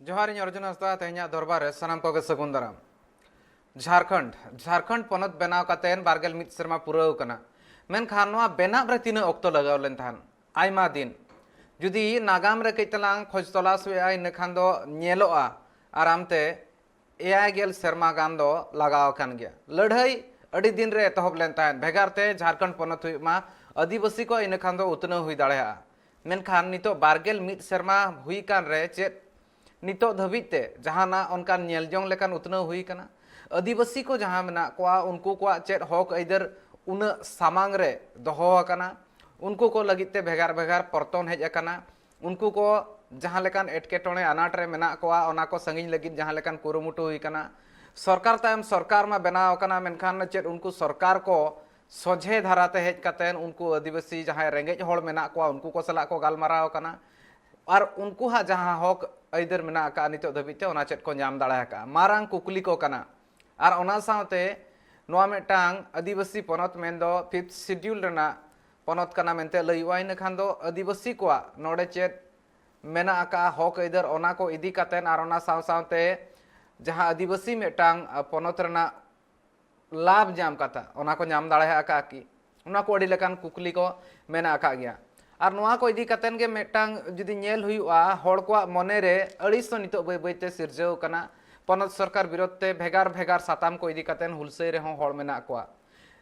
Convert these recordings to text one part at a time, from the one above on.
जोहार अर्जुन हंसदा तेहना दरबार रे सानाम कोगे सगुन दाराम झारखंड पनत बनाव कातेन बारगेल मिद सेरमा पुराव कना मेनखान नोआ बेनाब रे तिना ऑक्टो लगाव लेन थान आयमा दिन जुदी नागाम रे कइतलांग खोज तलाश हुआ इनखान दो नेलोआ आरामते एआई गेल सेरमा गान दो लगाव कान गया लड़ाई अड़ी दिन रे एतहब लेन थान भेगारते झारखंड पनत हुई आदिवासी को इनखान दो उतना हुई दाड़ेया मेनखान नितो बारगेल मिद सेरमा हुई कान रे चेत नितो धबिते जहाना उनकान नेलजोंग लेकान उतनाव हुई कना आदिवासी को जहां मेना कोआ उनको को चेत हक आइदर उन सामांग रे दोहो अकना उनको को लगिते भेगार भेगार परतन हेज अकना उनको को जहां लेकान एटकेटोणे अनाट रे मेना कोआ ओना को संगिन लगित जहां लेकान कुरुमुटु हुई कना सरकार तायम सरकार मा बनाव कना मेनखान चेत उनको सरकार को सोझे धाराते हेज कातेन उनको आदिवासी जहां रेंगेज होड़ मेना कोआ उनको को सला को गालमाराव कना और उनको हा जहां हक आइदर मेना का नितो धबिते ओना चेत को नाम दाड़ा का मारांग कुकली को कना और ओना साथे नोआ मेटांग आदिवासी पनत मेंदो 5th शेड्यूल रेना पनत कना मेनते लइवा इन खान दो आदिवासी को नोडे चेत मेना का हक आइदर ओना को इदी कातेन और ओना साथे जहां आदिवासी मेटांग पनत रेना लाभ जाम काता ओना को नाम दाड़ा का की ओना को अडी लेकान कुकली को मेना का गया और नोआ को इदी कातेन गे मेटांग जुदी नेल हुआ होड़ को मने रे अड़ीस नितो बै बैते सिरजाव कना पनत सरकार विरोध ते भेगार भेगार साताम को इदी कातेन हुलसै रे होड़ मेना कोआ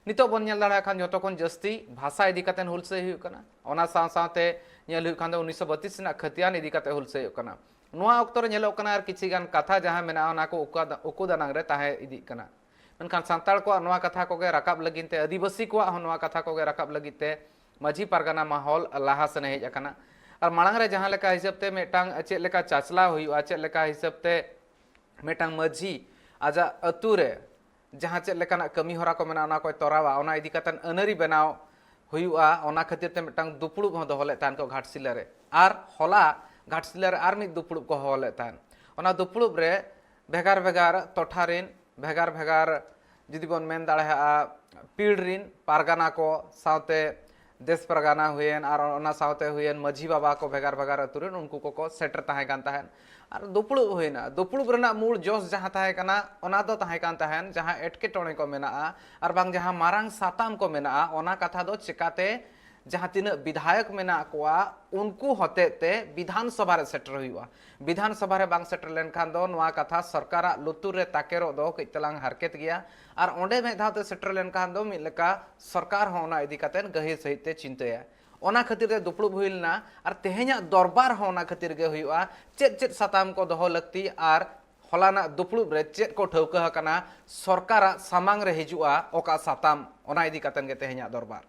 नितो बन नेल दाड़ा खान जतो कोन जस्ती भाषा इदी कातेन हुलसै हुई कना ओना साथे नेल हुई खान 1932 ना खतियान इदी काते हुलसै हुई कना नोआ ऑक्तो रे नेलो कना आर किछि गान कथा जहां मेना ओना को उकुदानांग रे ताहे इदी कना मेनखान सांताल को नोआ कथा कोगे राकाब लगिनते आदिवासी को नोआ कथा कोगे राकाब लगिते माझी पारगाना माहौल लाहा से हेज अकना और मांग रे जहां लेका हिसाबते मेटांग चेक लेका चाचला हुआ चेक लेका हिसाबते मेटांग माझी आजा अतु रे जहां चेक लेकाना कमी होरा को मेना ओना को तोरावा ओना इदी कातन अनरी बनाव हुआ ओना खातिर ते मेटांग दुपुड़ुब हो दोहले तान को घाटसिला रे आर होला घाटसिला रे आर मिद दुपुड़ुब को होले तान ओना दुपुड़ुब रे भेगार भेगार टोठारिन भेगार भेगार जुदी बन मेन दाड़ा पीढ़रिन पारगाना को साथे देश परगाना हुएन और ओना साथे हुएन माझी बाबा को भेगार भेगार अतुरेन उनको को सेटर ताहे कान ताहेन और दुपुड़ुब हुएना दुपुड़ुब रेना मूल जोश जहां ताहे कना ओना दो ताहे कान ताहेन जहां एटकेटोणे को मेना और बांग जहां मारांग साताम को मेना ओना कथा दो चिकाते जहां तीन विधायक मेना कोआ उनको होते विधानसभा रे सेटर हुआ विधानसभा रे बांग सेटर लेन खान दो नोआ कथा सरकारा लुतुर रे ताकेरो दो कइतलांग हारकेत गया और ओंडे में धावते सेटर लेन खान दो मिलका सरकार हो ओना इदी कातेन गहिर सहित चिंताया ओना खातिर रे दुपड़ुब हुइलना और तेहे냐 दरबार हो ओना खातिर गे हुआ चेत चेत साताम को दोहो लगती और हलाना दुपड़ुब रे चेत को ठौका हकना सरकारा सामांग रे हिजुआ ओका साताम ओना इदी कातेन गे तेहे냐 दरबार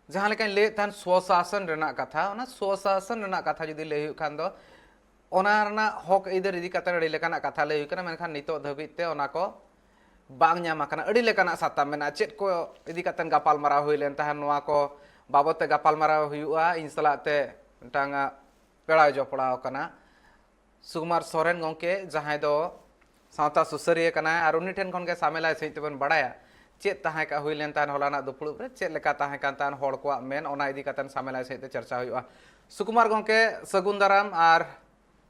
जहां लेकिन ले थान स्वशासन रेना कथा ओना स्वशासन रेना कथा जुदी ले हुई खान दो ओना रना हक इधर इदी काते अड़ी लेकाना कथा ले हुई कना मेनखान नितो धबिते ओना को बांग ᱧᱟᱢ आकना अड़ी लेकाना साताम मेना चेत को इदी काते गापाल माराव हुई लेन ताहन नोआ को बाबते गापाल माराव हुआ इन सलाते टांग पेड़ा जपड़ाव कना सुकुमार सोरेन गंके जहां दो सावता सुसरिया कना और उनी ठेन खन के सामेला सहित बन बड़ाया चेत ताहे का हुई लेन तान हलाना दुपुड़ुब रे चेत लेका ताहे कान तान होड़ को मेन ओना इदी कातन सामेला सहित चर्चा हुआ सुकुमार गंके सगुन दाराम और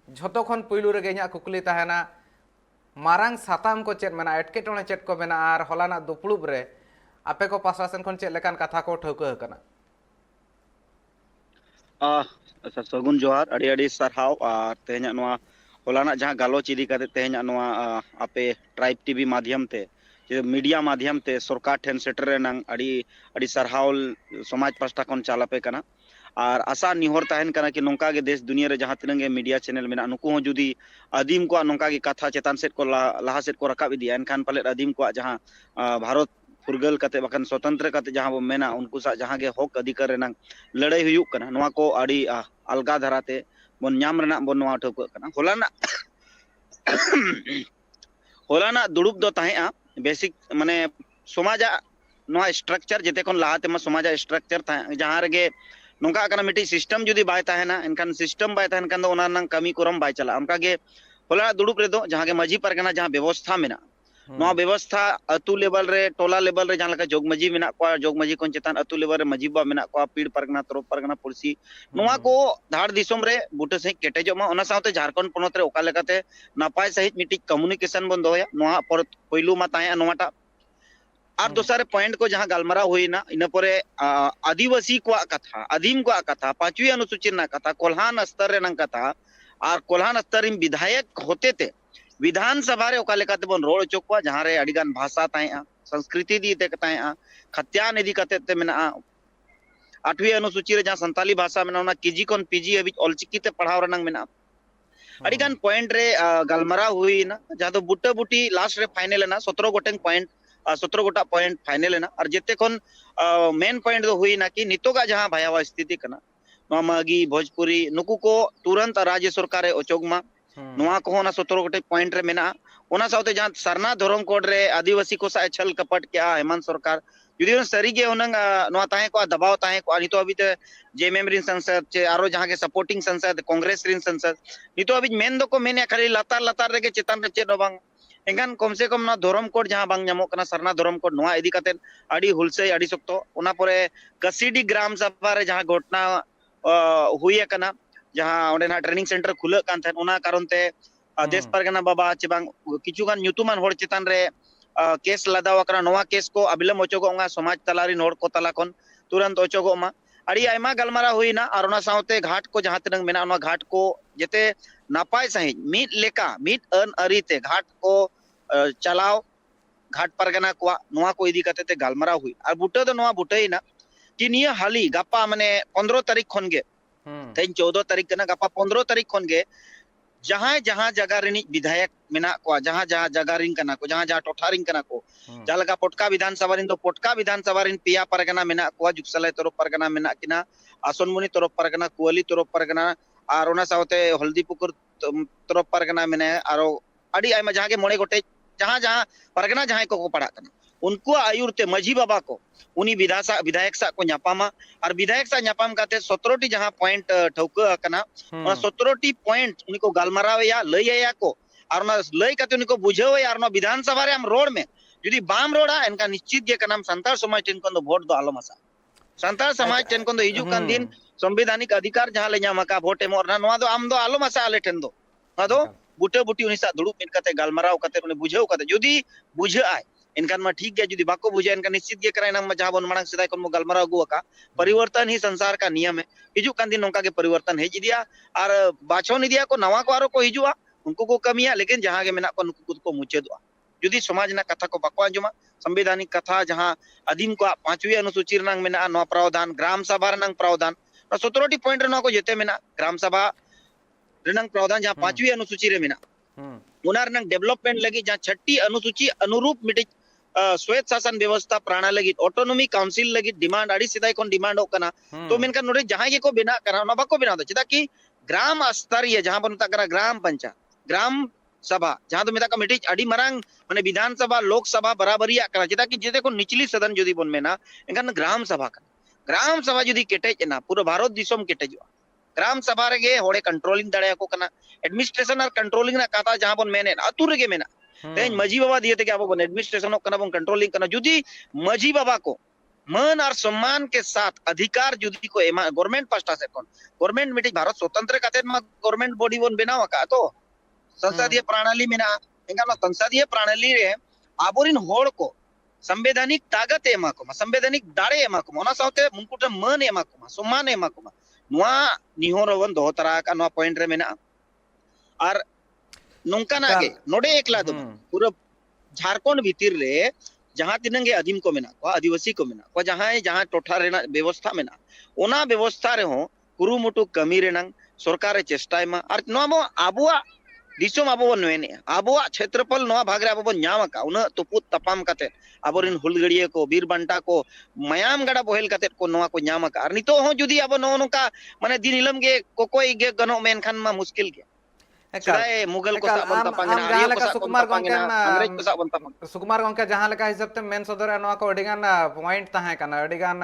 झोतो खन पुइलु रे गे냐 कुकली ताहेना मारांग साताम को चेत मेना एटकेटोणे चेत को मेना और हलाना दुपुड़ुब रे आपे को पासवासन खन चेत लेकान कथा को ठौका कना अच्छा सगुन जोहार अड़ी अड़ी सरहाव और तेहे냐 नोआ हलाना जहां गालोच इदी काते तेहे냐 नोआ आपे ट्राइब टीवी माध्यम ते मीडिया माध्यम ते सरकार ठेन सेटर रेनांग अड़ी अड़ी सरहाव समाज पास्टा कोन चालापे कना और आशा निहोर ताहेन कना कि नोंका गे देश दुनिया रे जहां तिनंगे मीडिया चैनल मेना नुको हो जुदी आदिम को नोंका गे कथा चेतान सेट को लाहा सेट को रकाब इदिया एनखान पाले आदिम को जहां भारत फुरगल कते बखन स्वतंत्र कते जहां वो मेना उनको सा जहां गे हक अधिकार रेनांग लड़ाई हुयुक कना नोआ को अड़ी अलगा धराते बन ᱧᱟᱢ रेना बन नोआ ठोक कना होलाना दुड़ुब दो ताहेआ बेसिक माने समाजा नोआ स्ट्रक्चर जेते कोन लाहाते मा समाजा स्ट्रक्चर जहां रेगे नोंका कना मिटी सिस्टम जुदी बाय ताहेना एनखान सिस्टम बाय ताहेन कान दो ओना नंग कमी करम बाय चला उनका गे होला दुड़ुब रे दो जहां गे माझी परगना जहां व्यवस्था मेना नवा व्यवस्था अतु लेवल रे टोला लेवल रे जहां लका जोग मजी मेना को जोग मजी कोन चेतान अतु लेवल रे मजी बा मेना को पीड़ परगना तरफ परगना पुरसी नवा को धाड़ दिसोम रे बुटे सही केटेजो मा ओना साउते झारखंड पोनोत रे ओका लेकाते नापाय सहित मिटी कम्युनिकेशन बन दोया नवा पर पहिलू मा ताया नवाटा और दोसर पॉइंट को जहां गलमरा हुईना इन परे आदिवासी को कथा आदिम को कथा पांचवी अनुसूची ना कथा कोल्हान स्तर रे नंग कथा और कोल्हान स्तर इन विधायक होते थे विधानसभा रे ओका लेकाते बन रोड चोकवा जहां रे अडिगान भाषा ताया संस्कृति दी ते ताया खत्यान इदी कते ते मेना आठवीं अनुसूची रे जहां संताली भाषा में ना केजी कोन पीजी अभी ऑलचिकी ते पढ़ाव रनंग मेना अडिगान पॉइंट रे गलमरा हुई ना जहां तो बुट्टा बुटी लास्ट रे फाइनल ना 17 गोटेंग पॉइंट 17 गोटा पॉइंट फाइनल ना और जेते कोन मेन पॉइंट दो हुई ना कि नितोगा जहां भयावह स्थिति कना नवा मागी भोजपुरी नुकु को तुरंत राज्य सरकार ओचोगमा नवा को ना 17 गोटे पॉइंट रे मेना ओना साउते जहां सरना धरम कोड रे आदिवासी को सा छल कपट क्या हेमंत सरकार जुदी सरीगे उनंग नवा ताहे को दबाव ताहे को नितो अभी ते जेएमएम रिन संसद चे आरो जहां के सपोर्टिंग संसद कांग्रेस रिन संसद नितो अभी मेन दो को मेने खाली लतार लतार रे के चेतन रे चे दो बांग एंगान कम से कम ना धरम कोड जहां बांग ᱧᱟᱢᱚᱜ कना सरना धरम कोड नवा इदी कते अडी हुलसे अडी सख्तो ओना परे कसीडी ग्राम सभा रे जहां घटना हुई कना जहां ओंडे ना ट्रेनिंग सेंटर खुले कान थेन ओना कारण ते देश परगना बाबा चे बांग किचुगान न्यूतुमान होड़ चेतन रे केस लदाव कना नवा केस को अबिलम ओचोगोंगा समाज तलारी नोड़ को तला कोन तुरंत ओचोगोमा अड़ी आयमा गलमारा हुईना और ओना साउते घाट को जहां तनंग मेना ओना घाट को जेते नापाय सही मीट लेका मीट अन अरीते घाट को चलाव घाट परगना को नवा को इदी कते ते गलमारा हुई और बुटे दो नवा बुटेइना कि निया हाली गप्पा माने 15 तारीख खनगे तेन 14 तारीख कना गप्पा 15 तारीख खनगे जहां जहां जगह रिनी विधायक मेना को जहां जहां जगह रिन कना को जहां जहां टोठा रिन कना को जलगा पोटका विधानसभा रिन तो पोटका विधानसभा रिन पिया परगना मेना को जुगसलाई तरफ परगना मेना किना आसनमुनि तरफ परगना कुवली तरफ परगना और ओना साउते हल्दीपुकुर तरफ परगना मेने आरो अड़ी आयमा जहां के मोड़े गोटे जहां जहां परगना जहां को पड़ा कना उनको आयुरते मजी बाबा को उनी विधायक सा को न्यापामा और विधायक सा न्यापाम काते 17 टी जहां पॉइंट ठौका कना और 17 टी पॉइंट उनको गलमरावया लयया को और ना लय काते उनको बुझाव यार ना विधानसभा रे हम रोड में यदि बाम रोडा इनका निश्चित गे कनाम संताल समाज टेन को वोट दो आलो मसा संताल समाज टेन को हिजु कान दिन संवैधानिक अधिकार जहां ले न्यामका वोट एमो ना नवा दो आम दो आलो मसा आले टेन दो ना बुटे बुटी उनी सा दुड़ुब मिन काते गलमराव काते उनी बुझाव काते यदि बुझाय इनकान मा ठीक गया जुदी बाको बुझे इनका निश्चित गे कराय नाम जहां बन मांग सिदाय कोन गलमराव गु का परिवर्तन ही संसार का नियम है हिजु कान दिन नोका के परिवर्तन हेज दिया और बाछोन दिया को नवा को आरो को हिजुआ उनको को कमिया लेकिन जहां के मेना को उनको को मुचेदवा जुदी समाज ना कथा को बाको अंजुमा संवैधानिक कथा जहां आदिम को पांचवी अनुसूची रनंग मेना नो प्रावधान ग्राम सभा रनंग प्रावधान 17 टी पॉइंट नो को जेते मेना ग्राम सभा रनंग प्रावधान जहां पांचवी अनुसूची रे मेना उनार नंग डेवलपमेंट लगी जहां छठी अनुसूची अनुरूप मिटे स्वेत शासन व्यवस्था प्रणाली लगी ऑटोनॉमी काउंसिल लगी डिमांड अड़ी सिदाय कोन डिमांड होकना तो मेनका नोरे जहां के को बिना करा ना बाको बिना दो चिदा कि ग्राम स्तरीय जहां बन तकरा ग्राम पंचायत ग्राम सभा जहां तो मेता का मिटिज अड़ी मरांग माने विधानसभा लोकसभा बराबरिया करा चिदा कि जेते को निचली सदन जदी बन मेना एनकन ग्राम सभा जदी केटेज ना पूरा भारत दिसोम केटेजवा ग्राम सभा रे होड़े कंट्रोलिंग दड़े को कना एडमिनिस्ट्रेशन और कंट्रोलिंग ना कथा जहां बन मेने अतुर रे मेना तेज मजी बाबा दिए थे कि अब एडमिनिस्ट्रेशन कना बन कंट्रोलिंग कना जुदी मजी बाबा को मन और सम्मान के साथ अधिकार जुदी को गवर्नमेंट पास्टा से कोन गवर्नमेंट मिटिज भारत स्वतंत्र काते गवर्नमेंट बॉडी बन बनावा का तो संसदीय प्रणाली में ना एंगा संसदीय प्रणाली रे आबोरिन होड़ को संवैधानिक ताकत एमा को संवैधानिक दाड़े एमा को ओना साउते मुकुट मन एमा को सम्मान एमा को नुआ निहोरवन दोहतरा का नुआ पॉइंट रे मेना और नोंका नागे नोडे एकला दो पूरा झारखंड भीतर रे जहां तिनंगे आदिम को मेना को आदिवासी को मेना को जहां जहां टोठा रेना व्यवस्था मेना ओना व्यवस्था रे हो कुरुमुटु कमी रेनंग सरकार रे चेष्टाय मा और नो मो आबुआ दिसोम आबो बन मेने आबुआ क्षेत्रफल नो भाग रे आबो बन न्याम का उना तुपुत तपाम काते आबोरिन हुलगड़िए को बीर बंटा को मयाम गड़ा बोहेल काते को नोआ को न्याम का और नितो हो जुदी आबो नो नोका माने दिन इलम गे कोकोई गे गनो मेन खान मा मुश्किल गे सुराय मुगल को सा बन तपांगना आरिया को सा सुकुमार तपांगना अंग्रेज को सा बन तपांग सुकुमार गंके जहां लेका हिसाब ते मेन सदर नोआ को अडिगान पॉइंट ताहे कना अडिगान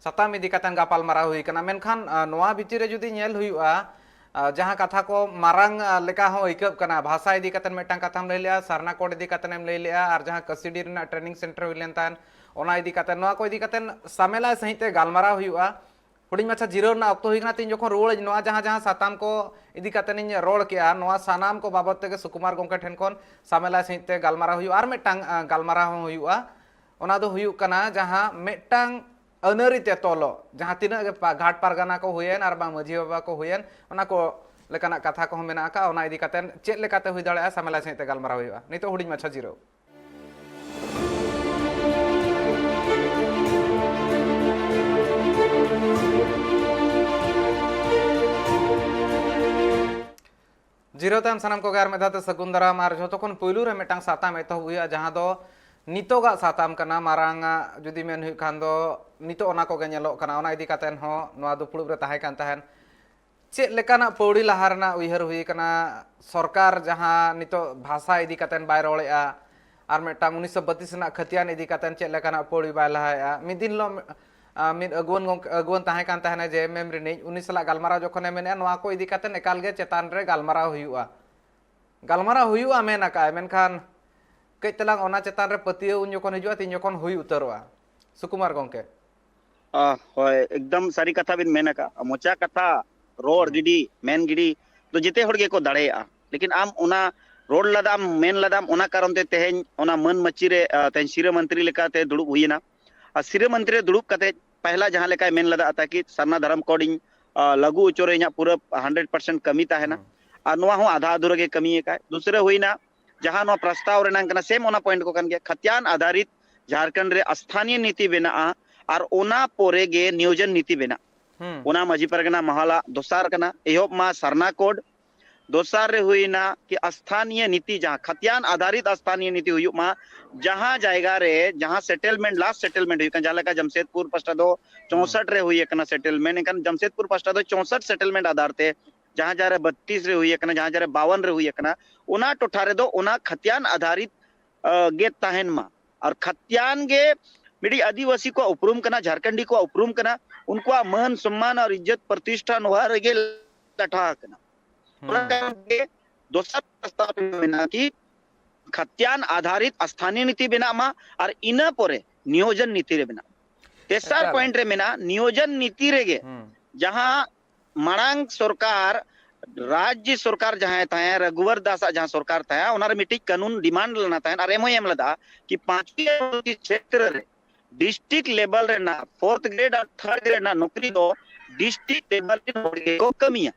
सताम इदी कतन गापाल मारा हुई कना मेनखान नोआ भितिर जुदी नेल हुईआ जहाँ कथा को मारांग लेका हो इकब कना भाषा इदी कतन मेटang कथाम लई लिया सारना कोड इदी कतन एम लई लिया और जहाँ कसिडी रना ट्रेनिंग सेंटर हुई लेन तान ओना इदी कतन नोआ को इदी कतन सामेला सहित ते गालमारा हुआ हुडिंग माछा जिरो ना ऑक्तो हुईना तीन जोखन रोल नोआ जहाँ जहाँ साताम को इदी कतन इन रोल किया नोआ सानाम को बाबत ते सुकुमार गोंके ठेन कोन सामेला सहित ते गालमारा हुआ और मेटang गालमारा हुआ ओना दो हुई कना जहाँ मेटang अनरी ते तोलो जहाँ तीना घाट पारगाना को हुएन और बांग मझी बाबा को हुएन ओना को लेकाना कथा को मेना का ओना इदी कतेन चेक लेकाते हुई दाड़े सामेला सहित गालमारा हुआ नितो हुडिंग माछा जिरो जिरो ताम सानाम को गार मेधाते सगुन दाराम और जतोखन पुइलु रे मेटांग साताम एतहब हुआ जहाँ दो नितोगा साताम कना मारांगा जुदी मेन हुई खान दो नितो ओना को गे नेलोग कना ओना इदी कातेन हो नोआ दो पुलुब रे ताहे कान ताहेन चेक लेकाना पौड़ी लहा रना उयहर हुई कना सरकार जहाँ नितो भाषा इदी कातेन बाय रोलेआ और मेटांग 1932 ना खतियान इदी कातेन चेक लेकाना पौड़ी बाय लहाया मिदिन लो मिद अगुवन ताहे कान ताहेना जे मेमरी नि उनी सला गालमारा जखने मेने नोआ को इदी कातेन एकाल गे चेतान रे गालमारा हुआ मेना का मेनखान कई तलांग ओना चेतान रे पतियो उन जखन हिजुआ तीन जखन हुई उतरवा सुकुमार गोंके होय एकदम सारी कथा बिन मेना का मोचा कथा रोड गिडी मेन गिडी तो जिते हर गे को दाड़ेया लेकिन आम ओना रोड लदाम मेन लदाम ओना कारण ते तेहेन ओना मन मच्ची रे तेन सिरे मंत्री लेकाते दुड़ुब हुईना आ सिरे मंत्री रे दुड़ुब कते पहला जहां लेका मेन लदा आता कि सरना धर्म कोडिंग लागू उचोरे इना पूरा 100% कमी ताहेना आ नोआ हो आधा अधूरा गे कमी एका दूसरे हुईना जहां नो प्रस्ताव रेनांग कना सेम ओना पॉइंट को कन गे खतियान आधारित झारखंड रे स्थानीय नीति बेना और ओना पोरे गे नियोजन नीति बेना ओना मजी परगना महाला दोसार कना एहोब मा सरना कोड दोसार रे हुईना कि स्थानीय नीति जहां खतियान आधारित स्थानीय नीति हुई मा जहां जायगा रे जहां सेटलमेंट लास्ट सेटलमेंट हुई कन जाला का जमशेदपुर पस्टा दो 64 रे हुई कना सेटलमेंट एकन जमशेदपुर पस्टा दो 64 सेटलमेंट आधार ते जहां जारे 32 रे हुई कना जहां जारे 52 रे हुई कना ओना टोठा रे दो ओना खतियान आधारित गे ताहेन मा और खतियान गे मिडी आदिवासी को उपरुम कना झारखंडी को उपरुम कना उनको मान सम्मान और इज्जत प्रतिष्ठा नोहा रे गे लठा कना दोसर प्रस्ताव मेना कि खतियान आधारित स्थानीय नीति बेना मा और इना पोरे नियोजन नीति रे बेना तेसर पॉइंट रे मेना नियोजन नीति रे गे जहां मांग सरकार राज्य सरकार जहां ताया रघुवर दास जहां सरकार ताया ओना रे मिटी कानून डिमांड लना ताया और एम लदा कि 5वीं क्षेत्र रे डिस्ट्रिक्ट लेवल रे ना 4th ग्रेड और 3rd ग्रेड ना नौकरी दो डिस्ट्रिक्ट लेवल रे को कमिया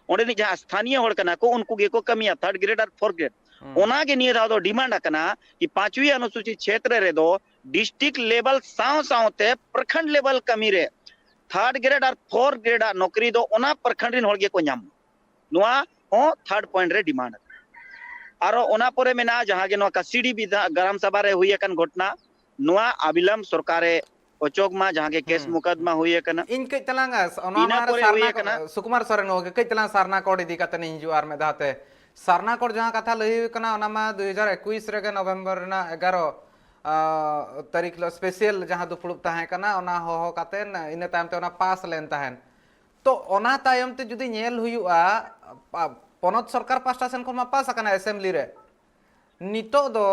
ओंडे नि जहां स्थानीय होड़ कना को उनको गे को कमिया 3rd ग्रेड और 4th ग्रेड ओना गे निये दो डिमांड कना कि 5वीं अनुसूचित क्षेत्र रे दो डिस्ट्रिक्ट लेवल साव सावते प्रखंड लेवल कमी रे 3rd ग्रेड और 4th ग्रेड नौकरी दो ओना प्रखंड रिन होड़ गे को नाम नोआ हो 3rd पॉइंट रे डिमांड और ओना परे मेना जहां गे नोआ कसीडी ग्राम सभा रे हुई एकन घटना नोआ अबिलम सरकारे ओचोक मा जहां के केस मुकदमा हुई कना इन कई तलांग ओना मार सारना सुकुमार सोरेन हो कई तलांग सारना कोड इदी कतन हिजु आर में दाते सारना कोड जहां कथा लई कना ओना मा 2021 रे नवंबर ना 11 तारीख लो स्पेशल जहां दुपुड़ुब ताहे कना ओना हो कतेन इन तायम ते ओना पास लेन ताहेन तो ओना तायम ते जुदी नेल हुयुआ पनत सरकार पास्टा सेन को मा पास कना असेंबली रे नितो दो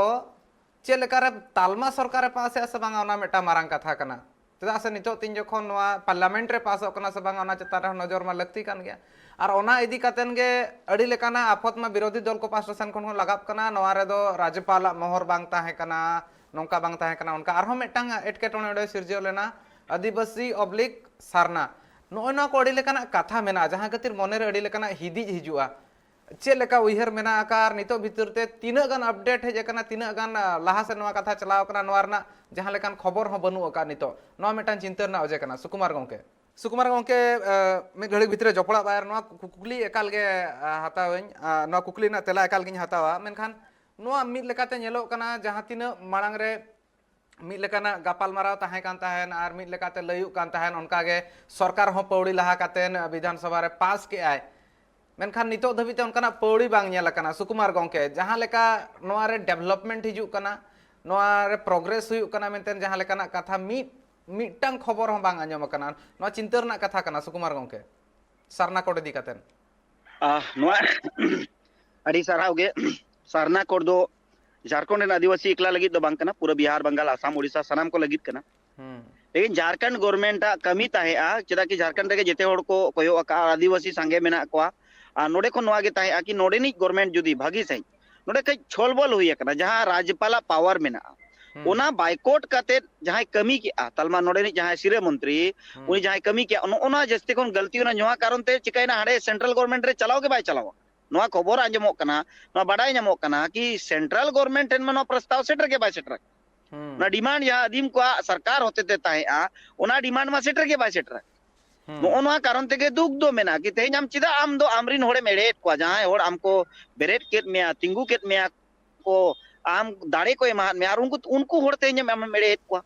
चेलेकारे तालमा सरकार पास से बांगा ओना मेटा मारांग कथा कना चेदा से नितो तीन जखन नोआ पार्लियामेंट रे पास कना से बांगा ओना चेतान रे नजर मा लगती कान गया और ओना इदी कातेन गे अड़ी लेकाना आफत मा विरोधी दल को पास सेन कोन लगाप कना नोआ रे दो राज्यपाल मोहर बांग ताहे कना नोंका बांग ताहे कना उनका आरहो मेटांग एटकेटोने ओडे सिरजियो लेना आदिवासी ऑब्लिक सारना नोना को अड़ी लेकाना कथा मेना जहां गतिर मने रे अड़ी लेकाना हिदी हिजुआ चे लेका उइहर मेना आकार नितो भीतर ते तीना गान अपडेट हे जेकना तीना गान लाहा से नोआ कथा चलाव कना नोआ रना जहां लेकान खबर हो बनु अका नितो नोआ मेटान चिंता ना अजे कना सुकुमार गोंके मे घड़ी भीतर जपड़ा बायर नोआ कुकली एकाल गे हतावኝ नोआ कुकली ना तेला एकाल गिन हतावा मेनखान नोआ मिद लेकाते नेलो कना जहां तीना मांग रे मिद लेकाना गापाल माराव ताहे कान ताहेन आर मिद लेकाते लयु कान ताहेन उनका गे सरकार हो पौड़ी लाहा कातेन विधानसभा रे पास के आय मेनखान नितो धबिते उनकाना पौड़ी बांग नेल कना सुकुमार गोंके जहां लेका नोआ रे डेवलपमेंट हिजु कना नोआ रे प्रोग्रेस हुयु कना मेनतेन जहां लेकाना कथा मिटटांग खबर हो बांग आंजम कना नोआ चिंता रना कथा कना सुकुमार गोंके सारना कोड दी कातेन ᱱᱚᱣᱟ ᱟᱹᱰᱤ ᱥᱟᱨᱦᱟᱣ ᱜᱮ ᱥᱟᱨᱱᱟ ᱠᱳᱰ ᱫᱚ झारखंड रेन आदिवासी एकला लगित दो बांग कना पूरा बिहार बंगाल आसाम उड़ीसा सनाम को लगित कना लेकिन झारखंड गवर्नमेंट कमी ताहेआ चेदा कि झारखंड रे जेते होड़ को कोयो अका आदिवासी संगे मेना कोआ नोडे को नोआ गे ताहेआ कि नोडे नि गवर्नमेंट जुदी भागी सही नोडे कई छोलबल हुई कना जहां राज्यपाल पावर मेना ओना बाइकोट काते जहां कमी के तलमा नोडे नि जहां सिरे मंत्री उनी जहां कमी के ओना जस्ती कोन गलती ओना नोआ कारण ते चिकाइना हाडे सेंट्रल गवर्नमेंट रे चलाओ के बाय चलाओ नोआ खबर आंजमोक कना नोआ बाडाय नामोक कना कि सेंट्रल गवर्नमेंट एन मनो प्रस्ताव सेटर के बाय सेटर ना डिमांड या आदिम को सरकार होते ते ताहेआ ओना डिमांड मा सेटर के बाय सेटर नोआ कारण तेगे दुख दो मेना कि तेज आम चिदा आम दो आमरिन होड़े मेड़ेत को जहां होड़ आमको बेरेट केत मेया तिंगु केत मेया को आम दाड़े को एमा मे आर उनको होड़ तेज आम मेड़ेत को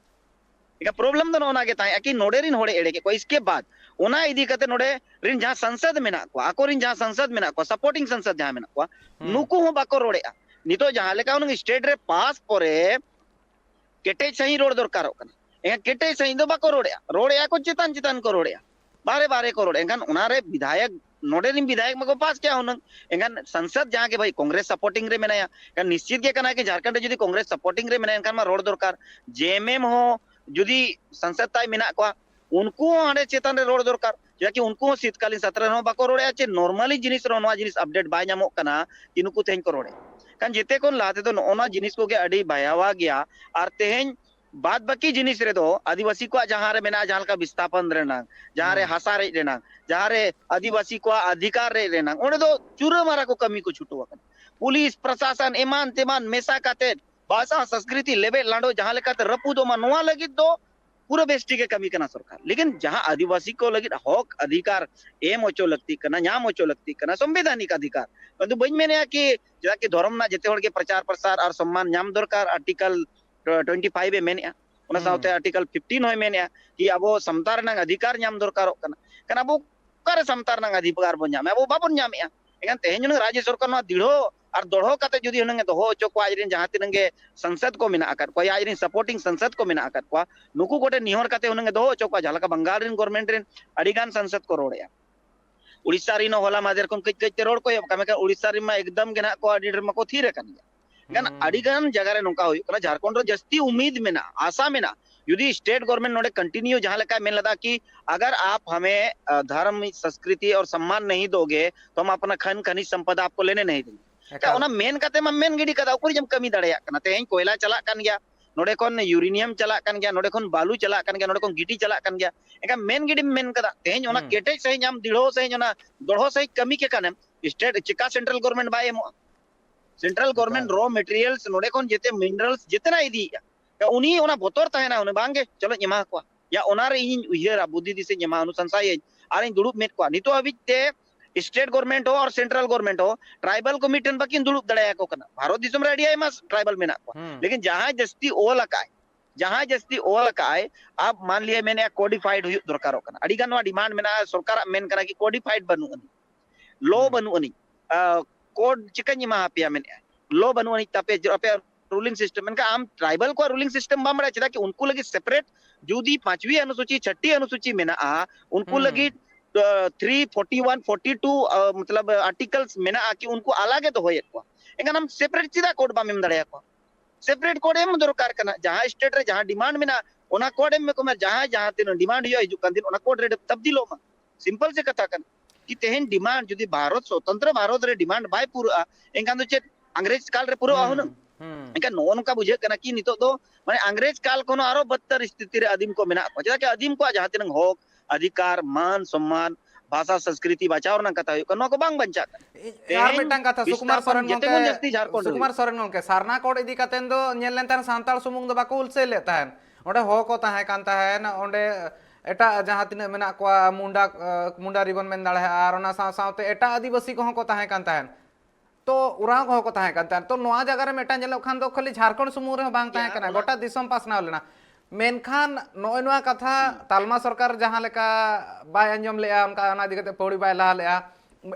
एका प्रॉब्लम दो नोना के ताहेआ कि नोडे रिन होड़े एड़े के को इसके बाद ओना इदी कते नोडे रिन जहां संसद मेना को आको रिन जहां संसद मेना को सपोर्टिंग संसद जहां मेना को नुकु हो बाको रोड़ेआ नितो जहां लेका उन स्टेट रे पास परे केटे सही रोड दरकार कना एका केटे सही दो बाको रोड़ेआ को चितान चितान को रोड़ेआ बारे बारे को रोड़े एंगन उनारे विधायक नोडे रिन विधायक मको पास क्या हुन एंगन संसद जहां के भाई कांग्रेस सपोर्टिंग रे मेनाया का निश्चित के कना कि झारखंड रे जदी कांग्रेस सपोर्टिंग रे मेना एंगन मा रोड दरकार जेएमएम हो जुदी संसद ताई मेना को उनको हाडे चेतन रे रोड दरकार जाकि उनको शीतकालीन सत्र रे बाको रोड़े चे नॉर्मली जिनिस रो नोआ जिनिस अपडेट बाय नामो कना इनुको तेन को रोड़े कान जेते कोन लाते तो नोना जिनिस को के अडी भयावा गया और तेहेन बाद बाकी जिनिस रे दो आदिवासी को जहां रे मेना जहां का विस्थापन रेना जहां रे हसा रे रेना जहां रे आदिवासी को अधिकार रे रेना ओने दो चूरा मारा को कमी को छुटो पुलिस प्रशासन एमान तेमान मेसा काते भाषा संस्कृति लेबे लाडो जहां लेका रपू दो मा नोआ लगी दो पूरा बेस्टी के कमी करना सरकार लेकिन जहां आदिवासी को लगी हक अधिकार एम ओचो लगती करना नाम ओचो लगती करना संवैधानिक अधिकार किंतु बइन मेने कि जदा कि धर्म ना जेते होड़ के प्रचार प्रसार और सम्मान नाम दरकार आर्टिकल 25 ए मेने ओना साउते आर्टिकल 15 होय मेने कि अबो समतार ना अधिकार नाम दरकार कना कना अबो करे समतार ना अधिकार बन नाम अबो बाबन नामेया एगन तेहन राज्य सरकार ना दिढ़ो और दोढ़ो काते जुदी हुनंगे दोहो ओचो को आजरिन जहां तिनंगे संसद को मेना आकर कोई आजरिन सपोर्टिंग संसद को मेना आकर को नुकु कोटे निहोर काते हुनंगे दोहो ओचो को झालका बंगाल रिन गवर्नमेंट रिन अडिगान संसद को रोड़या उड़ीसा रिनो होला मादर कोन कई कई रोड को कमे का उड़ीसा रिन मा एकदम गेना को अडिडर मा को थीरे कन गन अडिगान जगह रे नोका होय कना झारखंड रो जस्ती उम्मीद मेना आशा मेना यदि स्टेट गवर्नमेंट नोडे कंटिन्यू जहां लका मेन लदा कि अगर आप हमें धर्म संस्कृति और सम्मान नहीं दोगे तो हम अपना खन खनिज संपदा आपको लेने नहीं देंगे क्या ओना मेन काते मा मेन गिडी कदा ऊपर जम कमी दाड़या कना तेहेन कोयला चला कन गया नोडे कोन यूरेनियम चला कन गया नोडे कोन बालू चला कन गया नोडे कोन गिटी चला कन गया एका मेन गिडी मेन कदा तेहेन ओना केटे सही नाम दिड़ो सही ओना दोड़ो सही कमी के कने स्टेट चिका सेंट्रल गवर्नमेंट बाय एमो सेंट्रल गवर्नमेंट रॉ मटेरियल्स नोडे कोन जेते मिनरल्स जितना इदी उनी ओना बोतर ताहेना उनी बांगे चलो एमा को या ओना रे इन उयरा बुद्धि दिसे एमा अनुसंसाय आरे दुड़ुब मेट को नितो अबिते स्टेट गवर्नमेंट हो और सेंट्रल गवर्नमेंट हो ट्राइबल कमिटन बाकी दुड़ुब दड़ाया को कना भारत दिसम रे अडिया मा ट्राइबल मेना को लेकिन जहां जस्ती ओल अकाय जहां जस्ती ओल अकाय आप मान लिए मैंने कोडिफाइड हुई दरकार कना अडी गानवा डिमांड मेना सरकार मेन करा कि कोडिफाइड बनु अनि लॉ बनु अनि कोड चिकन मा पिया मेने लॉ बनु अनि तपे अपे रूलिंग सिस्टम इनका आम ट्राइबल को रूलिंग सिस्टम बामड़ा चदा कि उनको लगी सेपरेट जुदी 5वीं अनुसूची 6ठी अनुसूची में ना उनको लगी 341 42 मतलब आर्टिकल्स में ना कि उनको अलग तो होय को एंगन हम सेपरेट चिदा कोड बा में दड़या को सेपरेट कोड एम दरकार कना जहां स्टेट रे जहां डिमांड में ना ओना कोड में को मैं जहां जहां तीन डिमांड हियो हिजु दिन ओना कोड रे तब्दीलो मा सिंपल से कथा कन कि तेहन डिमांड जुदी भारत स्वतंत्र भारत रे डिमांड बाय पूरा एंगन तो चे अंग्रेज काल रे पूरा आहुन इनका नोन का बुझे कना कि नितो दो माने अंग्रेज काल कोनो आरो बदतर स्थिति रे आदिम को मेना जदा के आदिम को जहां तिनंग हक अधिकार मान सम्मान भाषा संस्कृति बचाव ना कथा कनो को बांग बंचा यार मिटंग कथा सुकुमार सोरेन गोंके सुकुमार सोरेन गोंके सारना कोड इदी कातेन दो नेल लेन तान सांताल सुमुंग दो बाको उलसे लेता है ओडे हो को ताहे कान ताहे ना ओडे एटा जहां तिना मेना को मुंडा रिबन मेन दाळे आर ओना साथे एटा आदिवासी को ताहे कान ताहे तो उरा को ताहे कान ताहे तो नोआ जगह रे मेटा जेलो खान दो खाली झारखंड सुमुंग रे बांग ताहे कना गोटा दिसम पासना लेना मेनखान नोय नोआ कथा तालमा सरकार जहां लेका बाय अंजम लेया उनका अना दिगते पौड़ी बाय ला लेया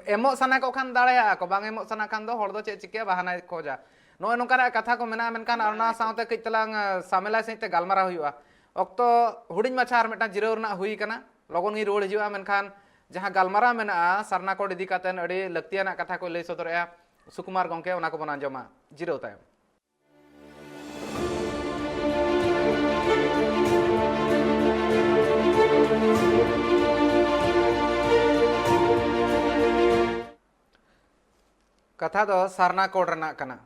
एमो सना को खान दाड़या को बांग एमो सना खान दो हर दो चे चिके बहाना खोजा नोय नोका कथा को मेना मेनखान अना साउते कितलांग सामेला सहित गालमारा हुआ अक्तो हुडिन माछार मेटा जिराव रना हुई कना लगन गी रोड हिजुआ मेनखान जहां गालमारा मेना सारना कोड इदी कातेन अड़ी लक्तियाना कथा को लई सदरया सुकुमार गंके ओना को बन आंजमा जिरो तायम। कथा दो सारना कोड रना कना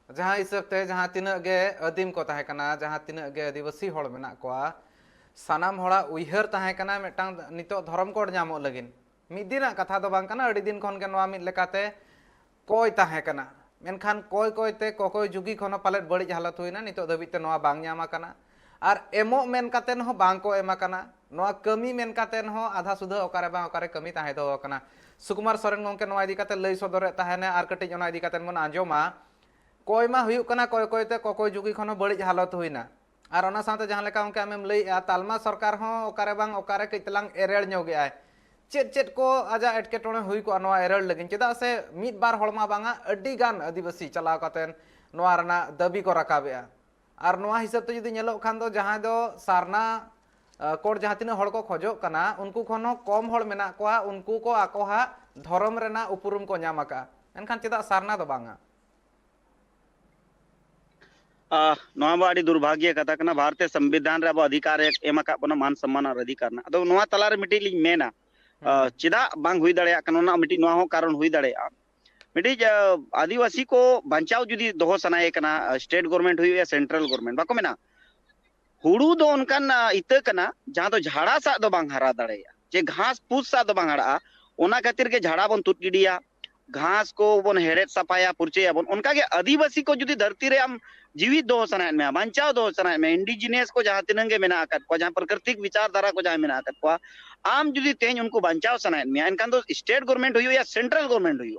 जहां हिसाबते जहां तिना गे आदिम को ताहे कना जहां तिना गे आदिवासी होड़ मेना कोआ सानाम होड़ा उइहर ताहे कना मेटांग नितो धर्म कोड ᱧᱟᱢᱚᱜ लगिन मिद दिन कथा दो बांग कना अड़ी दिन खन के नोआ मिद लेकाते कोय ताहे कना मेनखान कोय कोयते कोकोय जुगी खन पालेट बड़ी हालत हुइना नितो धबिते नोआ बांग ᱧᱟᱢᱟ कना आर एमो मेन कातेन हो बांग को एमा कना नोआ कमी मेन कातेन हो आधा सुधा ओकारे बांग ओकारे कमी ताहे दो कना सुकुमार सोरेन गंके नोआ इदी काते लई सदरे ताहेने आर कटिज ओना इदी कातेन मन आंजोमा कोय मा हुयुक कना कोय कोयते कोकोय जुगी खन बड़ी हालत हुइना आर ओना साथे जहां लेका उनके आमेम लई तालमा सरकार हो ओकारे बांग ओकारे कइतलांग एरेड़ ᱧᱚᱜ ᱜᱮᱭᱟᱭ चेत चेत को आजा एटकेटोणे हुई को नोआ एरेड़ लगिन चेदा से मिद बार हड़मा बांगा अड्डी गान आदिवासी चलाव कातेन नोआ रना दाबी को राकाबेआ आर नोआ हिसाब ते जुदी ñeloग खान दो जहां दो सारना कोड जहां तिना हड़ को खोजोग कना उनको खन कम हड़ मेना कोआ उनको को आकोहा धर्म रेना उपरुम को ᱧᱟᱢ आका एनखान चेदा सारना दो बांगा नोआ बा अड़ी दुर्भाग्य कथा कना भारतीय संविधान रे अब अधिकार एम आका बना मान सम्मान और अधिकार ना अदो नोआ तला रे मिटी लिंग मेना चेदा बांग हुई दाड़े कना ना मिटी नोआ हो कारण हुई दाड़े मिटी आदिवासी को बचाव जुदी दोहो सनाए कना स्टेट गवर्नमेंट हुई या सेंट्रल गवर्नमेंट बाको मेना हुड़ू दो उनकान इते कना जहां तो झाड़ा सा दो बांग हरा दाड़े जे घास फूस सा दो बांग हरा ओना खातिर के झाड़ा बन तुट गिडिया घास को बन हेड़ेत सफाया पुरचे बन उनका के आदिवासी को जुदी धरती रे हम जीवित दो सनाए में बचाव दो सनाए में इंडिजिनियस को जहां तिनंगे मेना आकत को जहां प्राकृतिक विचारधारा को जहां मेना आकत को आम जुदी तेज उनको बचाव सनाए में इनकान तो स्टेट गवर्नमेंट हुई या सेंट्रल गवर्नमेंट हुई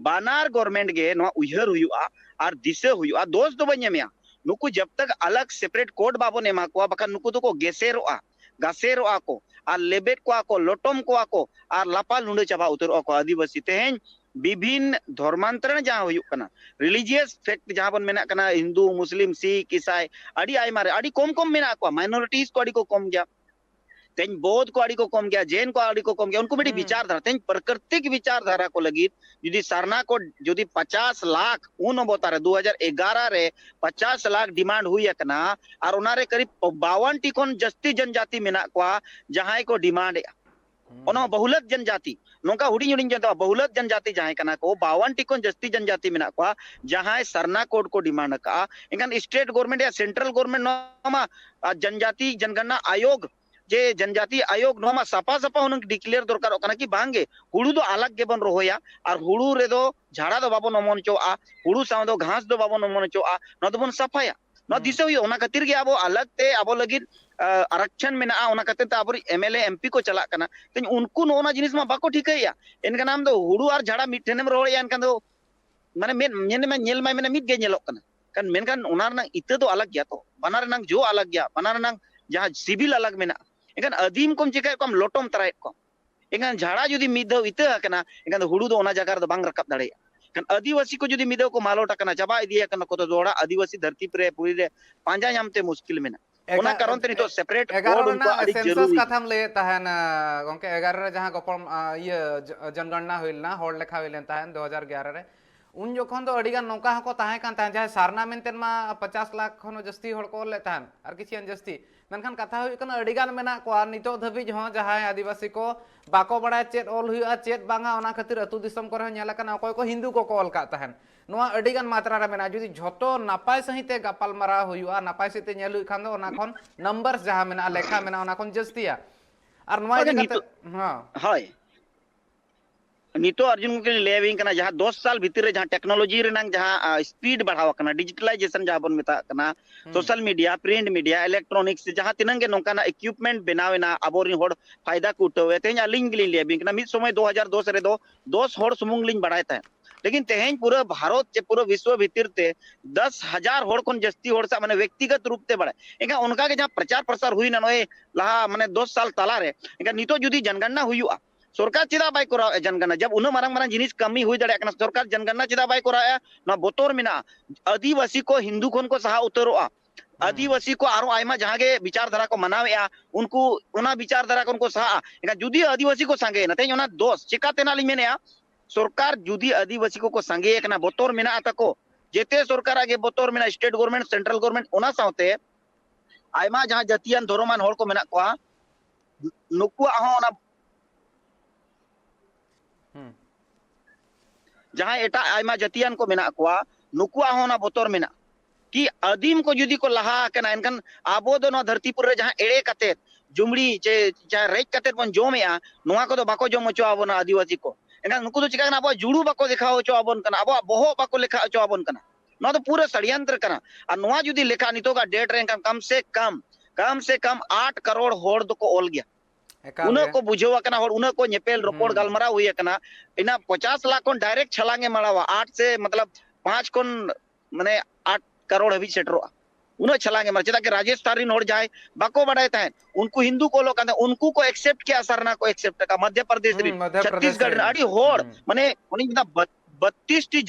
बानार गवर्नमेंट गे नोआ उइहर हुआ और दिशा हुआ दोष दो बन्यमिया नुकु जब तक अलग सेपरेट कोड बाबो एमा को बखा नुकु तो को गेसेरोआ गासेरोआ को और लेबेट को लोटम को और लापा लुंडे चाबा उतर को आदिवासी तेहें विभिन्न धर्मांतरण जहां हुई कना रिलीजियस फैक्ट जहां बन मेना कना हिंदू मुस्लिम सिख ईसाई अड़ी आयमा रे अड़ी कम कम मेना को माइनॉरिटीज को अड़ी को कम गया तेज बौद्ध को अड़ी को कम गया जैन को अड़ी को कम गया उनको मेरी विचारधारा तेज प्राकृतिक विचारधारा को लगी जुदी सरना को जुदी 50 लाख उन अवतार 2011 रे 50 लाख डिमांड हुई कना और उनारे करीब 52 टी कोन जस्ती जनजाति मेना को जहां को डिमांड ओना बहुलक जनजाति नोका हुडी हुडी जनता बहुलक जनजाति जहां कना को 52 टी कोन जस्ती जनजाति मेना को जहां सरना कोड को डिमांड का इनकन स्टेट गवर्नमेंट या सेंट्रल गवर्नमेंट नोमा जनजाति जनगणना आयोग जे जनजाति आयोग नोमा सपा सपा उन डिक्लेयर दरकार ओकना कि बांगे हुड़ू दो अलग के बन रोया और हुड़ू रे दो झाड़ा दो बाबो नमन चोआ हुड़ू साव दो घास दो बाबो नमन चोआ न दो बन सफाया न दिसे हुई ओना खातिर के आबो अलग ते आबो लगी आरक्षण मेना ओना खातिर ते आबो एमएलए एमपी को चला कना तेन उनको नोना जिनिस मा बाको ठिकैया इनका नाम दो हुड़ू और झाड़ा मिठेनेम रोया इनका दो माने मेन नेल मा मेना मिट गे नेलोक कना kan मेनखान ओना रना इते दो अलग गया तो बना रना जो अलग गया बना रना जहां सिविल अलग मेना इनखान अदीम कोम चिकाय कोम लोटम तराय को इनखान झाड़ा जुदी मिदो इते कना इनखान हुड़ू दो ओना जगह रे बांग रकब दाड़े kan आदिवासी को जुदी मिदो को मालोटा कना चाबा इदिया कना को तो जोड़ा आदिवासी धरती पर पूरी रे पांजा नामते मुश्किल मेना ओना कारण ते नितो सेपरेट कोड उनको अड़ी जरूरी कथाम ले ताहन गंके 11 रे जहां गोपल ये जनगणना होइलना होड़ लेखा होइलन ताहन 2011 रे उन जोखन दो अड़ीगान नौका हको ताहे कान ताहे जहां सारना मेनतेन मा 50 लाख खनो जस्ती होड़ को ले ताहन आर किछियन जस्ती मेनखान कथा हुई कना अड़ीगान मेना को नितो धबी जहां जहां आदिवासी को बाको बड़ा चेत ऑल हुआ चेत बांगा ओना खातिर अतु दिसम करे नेला कना कोय को हिंदू को कॉल का ताहन नोआ अड़ीगान मात्रा रे मेना जुदी झोटो नापाय सहिते गापाल मारा हुआ नापाय सहिते नेलु खान दो ओना खन नंबर्स जहां मेना लेखा मेना ओना खन जस्तिया आर नोआ हां हाय नितो अर्जुन के लेविंग कना जहां 10 साल भीतर रे जहां टेक्नोलॉजी रे नंग जहां स्पीड बढ़ावा कना डिजिटलाइजेशन जहां बन मेता कना social media print media electronics जहां तिनंगे नोकाना इक्विपमेंट बनावेना अबोरिन होड़ फायदा को उठावे तेज लिंग लिंग लेविंग कना मिद समय 2002 रे दो 10 होड़ सुमुंग लिंग बढ़ाय था लेकिन तेहें पूरा भारत चे पूरा विश्व भीतर ते 10,000 होड़ कोन जस्ती होड़ सा माने व्यक्तिगत रूप ते बढ़ाय एका उनका के जहां प्रचार प्रसार हुई ना नोए लहा माने 10 साल ताला रे एका नितो जुदी जनगणना हुआ सरकार चिदा बाय कोरा जनगणना जब उन मारंग मारंग जिनिस कमी हुई दड़े कना सरकार जनगणना चिदा बाय कोरा ना बोतोर मिना आदिवासी को हिंदू कोन को सहा उतरोआ आदिवासी को आरो आयमा जहां के विचारधारा को मनावेआ उनको उना विचारधारा को उनको सहा एका जुदी आदिवासी को संगे ना तेज उना दोष चिकाते ना लिमेने सरकार जुदी आदिवासी को संगे एकना बोतोर मेना तको जेते सरकार आगे बोतोर मेना स्टेट गवर्नमेंट सेंट्रल गवर्नमेंट उना साउते आयमा जहां जातियान धर्मान हर को मेना कोआ नुकुआ हो ना जहां एटा आयमा जातियान को मेना कोआ नुकुआ हो ना बोतोर मेना कि आदिम को जुदी को लहा कना एनकन आबो दो धरती पुर जहां एड़े कते जुमड़ी चे चाहे रेज कते बन जोमेया नोआ को दो बाको जोम चो आबो ना आदिवासी को एनकन नुकु दो चिका आबो जुड़ू बाको देखाओ चो आबोन कना आबो बोहो बाको लेखा चो आबोन कना नोआ तो पूरा षड्यंत्र कना आ नोआ जुदी लेखा नितो का डेट रे कम से कम 8 करोड़ होड़ दो को ओल गया उन को बुझेवा कना होड़ उन को नेपेल रोपोड़ गालमरा हुई कना इना 50 लाख कोन डायरेक्ट छलांगे मळावा 8 से मतलब 5 कोन माने 8 करोड़ हबी सेटरो उन छलांगे मर चेदा के राजस्थानी होड़ जाए बाको बड़ाय ताहे उनको हिंदू को लोग उनको को एक्सेप्ट किया सरना को एक्सेप्ट का मध्य प्रदेश छत्तीसगढ़ अड़ी होड़ माने उनी 32 टी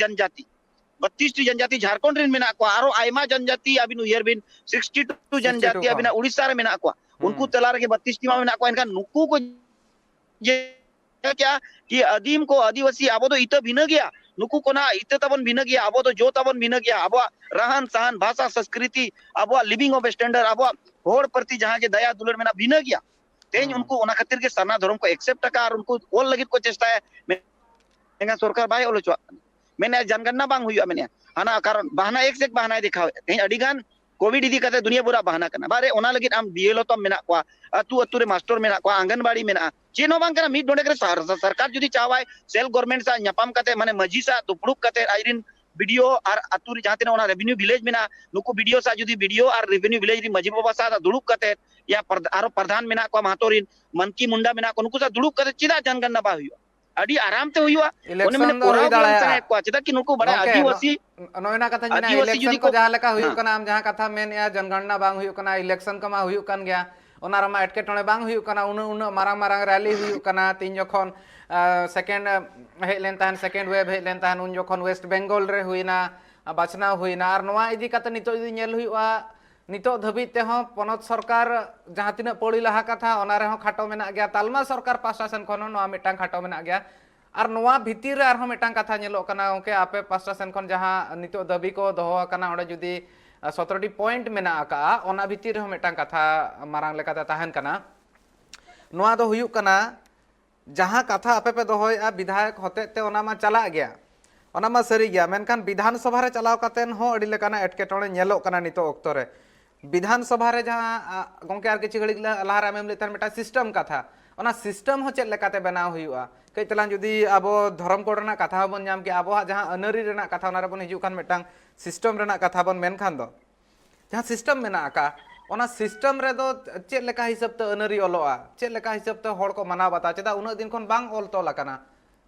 जनजाति झारखंड रिन मेना को आरो आयमा जनजाति अबिन उयर बिन 62 जनजाति अबिन उड़ीसा रे मेना को उनको तला रे 32 टी मेना को इनका नुकु को ये क्या कि आदिम को आदिवासी आबो तो इत भिन्न गया नुकु को ना इत तबन भिन्न गया आबो तो जो तबन भिन्न गया आबो रहन सहन भाषा संस्कृति आबो लिविंग ऑफ स्टैंडर्ड आबो होड़ प्रति जहां जे दया दुलर मेना भिन्न गया तेज उनको ओना खातिर के सरना धर्म को एक्सेप्ट का और उनको ओल लगित को चेष्टा है मेना सरकार बाय ओलो मैंने जनगणना बांग हुई मैंने हाना कारण बहाना एक से एक बहाना दिखाओ तेज अडिगान कोविड इदी कते दुनिया पूरा बहाना करना बारे ओना लगित आम बीएलओ तो मेना को अतु अतु रे मास्टर मेना को आंगनबाड़ी मेना चेनो बांग कना मिड डोडे करे सरकार जुदी चावाय सेल्फ गवर्नमेंट सा न्यापाम कते माने मजी सा दुपड़ुक कते आइरिन वीडियो और अतु रे जहां तेना ओना रेवेन्यू विलेज मेना नुको वीडियो सा जुदी वीडियो और रेवेन्यू विलेज री मजी बाबा सा दुड़ुक कते या आरो प्रधान मेना को महतोरिन मनकी मुंडा मेना को नुको सा दुड़ुक कते चिदा जनगणना बा हुई अड़ी आराम ते हुईवा ओने मैंने कोरा दाड़ा को चिदा कि नुको बड़ा आदिवासी नोयना कथा जिना इलेक्शन को जहां लेका हुई कना आम जहां कथा मेन या जनगणना बांग हुई कना इलेक्शन कमा हुई कन गया ओना रमा एटके टणे बांग हुई कना उन मारांग मारांग रैली हुई कना तीन जखन सेकेंड हे लेन ताहन सेकेंड वेव हे लेन ताहन उन जखन वेस्ट बेंगल रे हुईना बाचना हुईना और नोआ इदी कते नितो इदी नेल हुईवा नितो धबी ते हो पनत सरकार जहां तिना पड़ी लहा कथा ओना रे हो खाटो मेना गया तालमा सरकार पासा सेन खन नोआ मिटांग खाटो मेना गया और नोआ भितिर रे आरहो मिटांग कथा नेलो कना ओके आपे पासा सेन खन जहां नितो दबी को दोहो कना ओडे जुदी 17टी पॉइंट मेना आका ओना भितिर रे हो मिटांग कथा मारांग लेकाते ताहन कना नोआ दो हुयुक कना जहां कथा आपे पे दोहोया विधायक होते ते ओना मा चला गया ओना मा सरी गया मेनखान विधानसभा रे चलाव कातेन हो अडी लेकाना एटकेटोणे नेलो कना नितो ऑक्तो रे विधानसभा रे जहां गोंके आर किछि घड़ी लहार आमेम लेतार मेटा सिस्टम कथा ओना सिस्टम हो चेक लेकाते बनाव हुयुआ कई तलान जुदी आबो धर्म कोड रना कथा बन नाम के आबो जहां अनरी रना कथा ओना रे बन हिजु खान मेटांग सिस्टम रना कथा बन मेनखान दो जहां सिस्टम मेना आका ओना सिस्टम रे दो चेक लेका हिसाब ते अनरी ओलोआ चेक लेका हिसाब ते होड़ को मनाव बता चेदा उना दिन खन बांग ओल तोल आकाना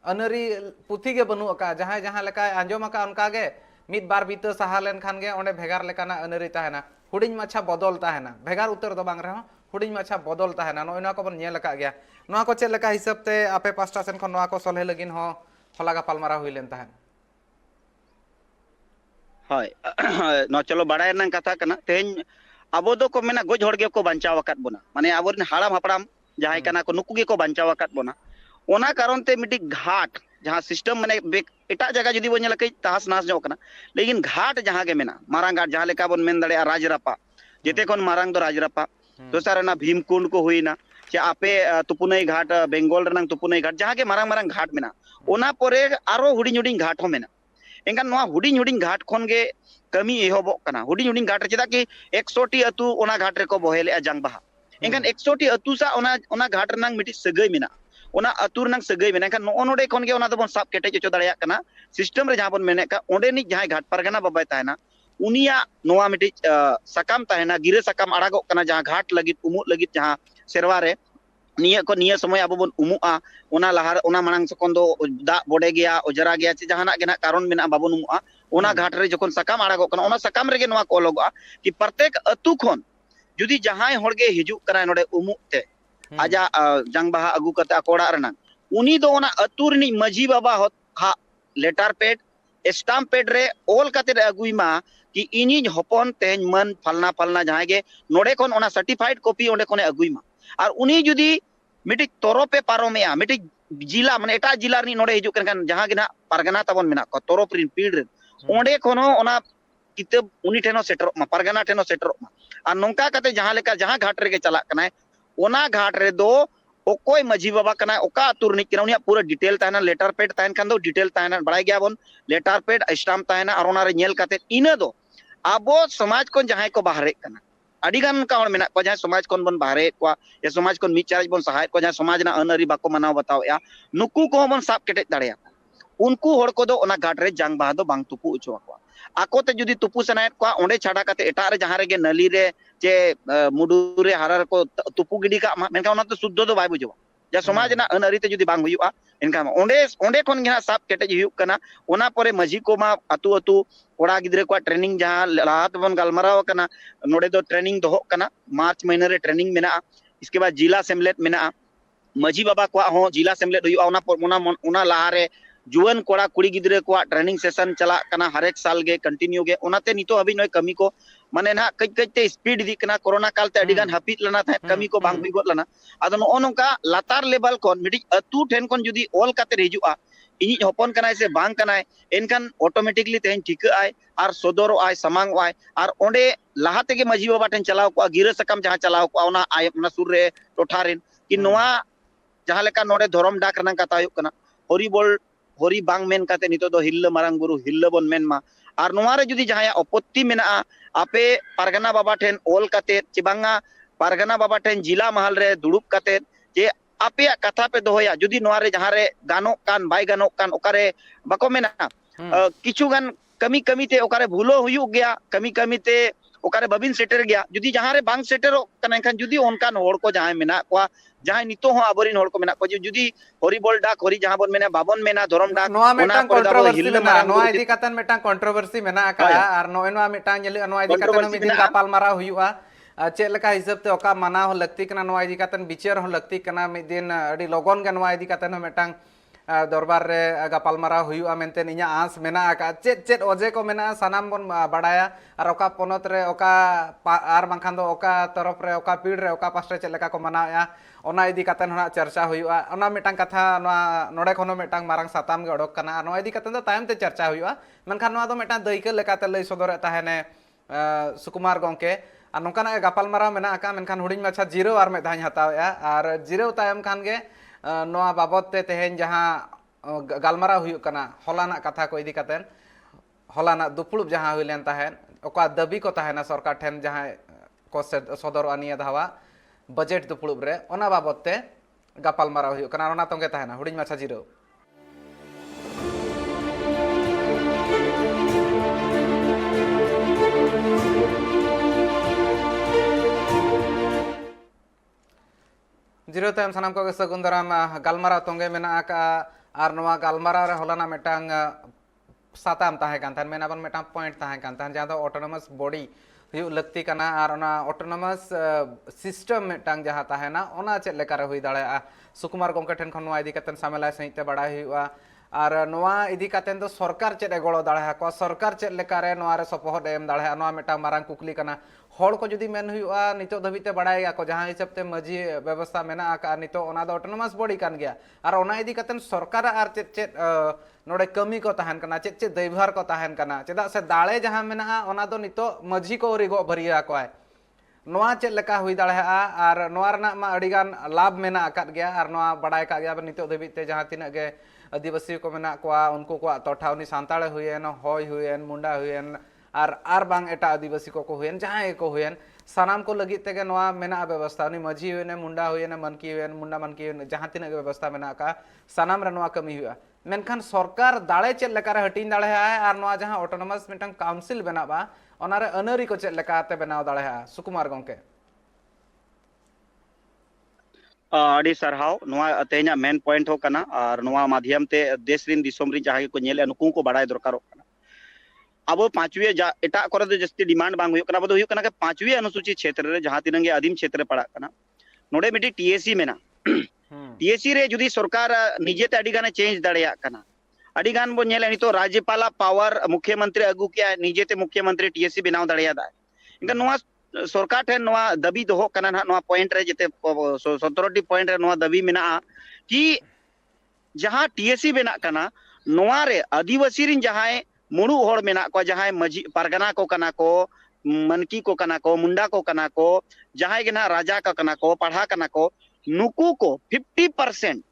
अनरी पुथी गे बनु आका जहां जहां लेका आंजोम आका उनका गे मिद बार बीते सहा लेन खान गे ओंडे भेगार लेकाना अनरी ताहेना हुडिंग माछा बदल ताहेना भेगार उत्तर दो बांग रहो हुडिंग माछा बदल ताहेना नोइना को बन नेल का गया नोआ को चेक लेका हिसाब ते आपे पास्टा सेन खन नोआ को सलहे लगिन हो होला गा पालमारा हुइलेन ताहेन हाय न चलो बड़ाय नंग कथा कना तेज आबो दो को मेना गोज होड़गे को बंचाव वकत बोना माने आबोरन हाड़ाम हपड़ाम जहां कना को नुकु गे को बंचाव वकत बोना ओना कारण ते मिटी घाट जहां सिस्टम माने एटा जगह जुदी बन कई तहस नहस जो कना लेकिन घाट जहां के मेना मारांग घाट जहां लेका बन मेन दड़े राजरापा जेते कोन मारांग दो राजरापा दोसर ना भीमकुंड को हुईना चे आपे तुपुनई घाट बेंगल रनंग तुपुनई घाट जहां के मारांग मारांग घाट मेना ओना परे आरो हुडिंग हुडिंग घाट हो मेना एंगान नोआ हुडिंग हुडिंग घाट खन गे कमी एहबो कना हुडिंग हुडिंग घाट रे चेदा कि 100 टी अतु ओना घाट रे को बहेले जांग बहा एंगान 100 टी अतु सा ओना घाट रनंग मिटी सगई मेना ओना अतुर नंग सगई मेना खान नो नोडे खन गे ओना दबन साब केटे चो दाड़िया कना सिस्टम रे जहां बन मेने का ओंडे नि जहां घाट परगना बाबाय ताहेना उनिया नोआ मिटी सकाम ताहेना गिरे सकाम अड़ागो कना जहां घाट लगित उमु लगित जहां सेरवा रे निया समय अब बन उमुआ ओना लहार ओना मांग सकोन दो दा बॉडे गया ओजरा गया चे जहाना के ना कारण मेना बाबन उमुआ ओना घाट रे जखन सकाम अड़ागो कना ओना सकाम रे गे नोआ को लगोआ कि प्रत्येक अतु खन जुदी जहां होड़गे हिजु कना नोडे उमु ते आजा जंग बहा अगु कते अकोड़ा रना उनी दो ओना अतु रनी मजी बाबा हा लेटर पेड स्टाम्प पैड रे ऑल काते अगुइमा कि इनी हपन तेज मन फलना फलना जहां गे नोडे कोन ओना सर्टिफाइड कॉपी ओंडे कोने अगुइमा और उनी जुदी मिटी तोरोपे पारोमेया मिटी जिला माने एटा जिला री नोडे हिजुक कन जहां गे ना पारगना तबन मेना को तोरोप रिन पीड़ रे ओंडे कोनो ओना किताब उनी ठेनो सेटर मा पारगना ठेनो सेटर मा और नोंका काते जहां लेका जहां घाट रे के चला कना ओना घाट रे दो ओकोय माझी बाबा कना ओका अतुर नि कना उनिया पूरा डिटेल ताना लेटर पैड तान कान दो डिटेल ताना बड़ाई गया बन लेटर पैड स्टाम्प ताना और ओना रे नेल काते इना दो आबो समाज को जहां को बाहरे कना अडिगान का मेना को जहां समाज कोन बन बाहरे को या समाज कोन मिचार्ज बन सहाय को जहां समाज ना अनरी बाको मनाव बताव या नुकु को बन साब केटे दाड़िया उनको होड़ को दो ओना घाट रे जांग बाहा दो बांग तुपु उचो को आको ते जुदी तुपु सनायत को ओंडे छाड़ा काते एटा रे जहां रे गे नली रे जे मुडू रे हारा को तुपु गिडी का मेनका ओना तो शुद्ध दो बाय बुझो जा समाज ना अनरी ते जुदी बांग हुआ इनका ओंडे ओंडे कोन गे साब केटे हुयुक कना ओना परे मजी को मा अतु अतु कोड़ा गिद्रे को ट्रेनिंग जहां लात बन गलमराव कना नोडे दो ट्रेनिंग दो कना मार्च महीने रे ट्रेनिंग मेना इसके बाद जिला सेमलेट मेना मजी बाबा को हो जिला सेमलेट हुआ ओना लाहारे जुवन कोड़ा कुड़ी गिद्रे को ट्रेनिंग सेशन चला कना हर एक साल गे कंटिन्यू गे ओनाते नितो अभी नय कमी को माने ना कई कई ते स्पीड दी कना कोरोना काल ते अडिगान हपित लना था कमी को बांग हुई गोत लना आदो नो नोंका लातार लेवल कोन मिडी अतु ठेन कोन जुदी ऑल काते हिजुआ इनी हपन कनाय से बांग कनाय एनकान ऑटोमेटिकली तेन ठीक आय और सदरो आय समांग आय और ओंडे लाहा तेगे मजी बाबा ठेन चलाव को गिरा सकम जहां चलाव को ओना आय ओना सुर रे टोठारिन कि नोआ जहां लेका नोडे धरम डाक रना कथा हुई कना हरि बोल हरि बांग मेन काते नितो दो हिल्ल मारंग गुरु हिल्ल बन मेन मा और नोआ रे जुदी जहां आपत्ति मेना आपे पारगना बाबा ठेन ऑल काते चिबांगा पारगना बाबा ठेन जिला महल रे दुड़ुब काते जे आपे कथा पे दोया जुदी नोआ रे जहां रे गानो कान बाय गानो कान ओकारे बाको मेना किछु गान कमी कमी ते ओकारे भूलो हुयु गया कमी कमी ते ओकारे बबिन सेटर गया जुदी जहां रे बांग सेटरो कना खान जुदी ओनकान होड़ को जहां मेना को जहां नितो हो आबरिन होड़ को मेना को जुदी हरि बोल डाक हरि जहां बन मेना बाबन मेना धरम डाक नोआ मेटांग कंट्रोवर्सी मेना नोआ इदी कातन मेटांग कंट्रोवर्सी मेना का आर नोआ मेटांग जेले नोआ इदी कातन मिदिन गापाल मारा हुयुआ चेक लेका हिसाब ते ओका माना हो लगती कना नोआ इदी कातन बिचार हो लगती कना मिदिन अडी लोगन गे नोआ इदी कातन मेटांग दरबार रे गापाल मारा हुयुआ मेनते इया आस मेना का चेक चेक ओजे को मेना सनाम बन बाडाया और ओका पोनत रे ओका आर बांखान दो ओका तरफ रे ओका पीड़ रे ओका पास्टे चेक लेका को मनाया ओना इदी कातन होना चर्चा हुयुआ ओना मेटांग कथा नोआ नोडे खनो मेटांग मारांग साताम गे ओडक कना नोआ इदी कातन दो तायम ते चर्चा हुयुआ मेनखान नोआ दो मेटांग दैके लेकाते लई सदर ताहेने सुकुमार गंके और नोंकाना गापाल मारा मेना का मेनखान हुडिंग माछा जीरो आर में धाኝ हतावया और जीरो तायम खान गे नोआ बाबत ते तेहेन जहां गालमारा हुयुक कना हलाना कथा को इदी कातेन हलाना दुपुलुब जहां हुइलेन ताहेन ओका दाबी को ताहेना सरकार ठेन जहां को सदर अनिया धावा बजेट दुपुलुब रे ओना बाबत ते गापाल मारा हुयुक कना ओना तंगे ताहेना हुडिंग माछा जीरो जीरो तायम सानाम को सगुन दाराम गालमारा तंगे मेना का आर नोआ गालमारा रे हलाना मेटांग साताम ताहे कान थान मेना बन मेटांग पॉइंट ताहे कान थान जहां दो ऑटोनोमस बॉडी हुयु लगती कना आर ओना ऑटोनोमस सिस्टम मेटांग जहां ताहेना ओना चेक लेका रे हुई दाड़े सुकुमार गंके ठेन खन नोआ इदी कातन सामेला सहित बाड़ाय हुआ और नोआ इदी कातन दो सरकार चेक गड़ो दाड़े को सरकार चेक लेका रे नोआ रे सपोहट एम दाड़े नोआ मेटांग मारांग कुकली कना हड़ को जुदी मेन हुआ नितो धबिते बाड़ाय को जहां हिसाब ते मजी व्यवस्था मेना का नितो ओना दो ऑटोनोमस बॉडी कान गया और ओना इदी कातन सरकार आर चेक चेक नोडे कमी को ताहन कना चेक चेक दैभार को ताहन कना चेदा से दाड़े जहां मेना ओना दो नितो मजी को रिगो भरिया को आय नोआ चेक लेका हुई दाड़ेहा और नोआ रना मा अडिगान लाभ मेना आकाद गया और नोआ बाड़ाय का गया नितो धबिते जहां तिना गे आदिवासी को मेना कोआ उनको को तोठावनी सांताळे हुयेन होय हुयेन मुंडा हुयेन आर बांग एटा आदिवासी को हुयेन जहां को हुयेन सानाम को लगी तेगे नोआ मेना व्यवस्था उनी मजी हुयेन मुंडा हुयेन मनकी हुयेन मुंडा मनकी हुयेन जहां तिना गे व्यवस्था मेना का सानाम रे नोआ कमी हुआ मेनखान सरकार दाड़े चेक लेका रे हटिन दाड़े है और नोआ जहां ऑटोनोमस मिटन काउंसिल बनाबा ओनारे अनरी को चेक लेका ते बनाव दाड़े है सुकुमार गंके अड़ी सरहाव नोआ तेना मेन पॉइंट हो कना और नोआ माध्यम ते देश रिन दिसोम रि जहां को नेले नुकु को बाड़ाय दरकार कना अब पांचवी एटा करे दो जस्ती डिमांड बांग हुयो कना बदो हुयो कना के पांचवी अनुसूचित क्षेत्र रे जहां तिनंगे आदिम क्षेत्र पड़ा कना नोडे मिटी टीएसी मेना टीएसी रे जुदी सरकार निजे ते अडी गाने चेंज दाड़िया कना अड़ी गान बो नेले नितो राज्यपाल पावर मुख्यमंत्री अगु किया निजेते मुख्यमंत्री टीएससी बनाव दड़ियादा इनका नोआ सरकार ठेन नोआ दाबी दोहो कना ना नोआ पॉइंट रे जेते 17टी पॉइंट रे नोआ दाबी मेना कि जहां टीएससी बना कना नोआ रे आदिवासी रिन जहां मुड़ू होड़ मेना को जहां मजी परगना को कना को मनकी को कना को मुंडा को कना को जहां के ना राजा का कना को पढ़ा कना को नुकू को 50%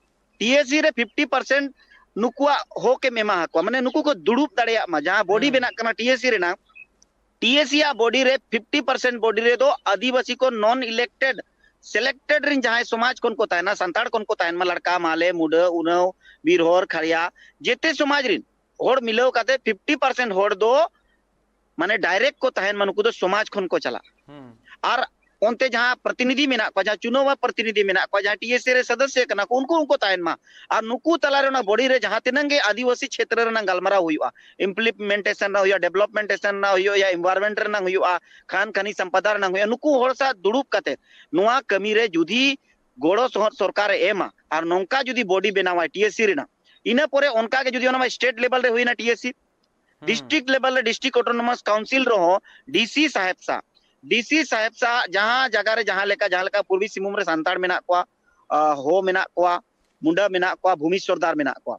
टीएससी रे 50% नुकुआ हो के मेमा को माने नुकू को दुड़ुप दड़िया मा जहां बॉडी बना कना टीएससी रे ना टीएससी या बॉडी रे 50% बॉडी रे दो आदिवासी को नॉन इलेक्टेड सिलेक्टेड रिन जहां समाज कोन को तायना संताड़ कोन को तायन मा लड़का माले मुडा उनव बीरहोर खड़िया जेते समाज रिन होड़ मिलाव काते 50% होड़ दो माने डायरेक्ट को तायन मानुको दो समाज कोन को चला और ओनते जहां प्रतिनिधि मेना को जहां चुनाव प्रतिनिधि मेना को जहां टीएससी रे सदस्य कना को उनको तायन मा और नुकू तला रे ना बॉडी रे जहां तिनंगे आदिवासी क्षेत्र रे ना गलमरा हुआ इम्प्लीमेंटेशन ना हुआ डेवलपमेंटेशन ना हुआ या एनवायरनमेंट रे ना हुआ खान खनी संपदा रे ना हुआ नुकू होड़ सा दुड़ुप काते नुआ कमी रे जुदी गोड़ो सरकार एमा और नोंका जुदी बॉडी बनावा टीएससी रे ना इना परे उनका के जुदी ओना स्टेट लेवल रे हुईना टीएससी डिस्ट्रिक्ट लेवल रे डिस्ट्रिक्ट ऑटोनोमस काउंसिल रहो डीसी साहेब सा जहां जगह रे जहां लेका पूर्वी सिंहभूम रे सांताड़ मेना को हो मेना को मुंडा मेना को भूमि सरदार मेना को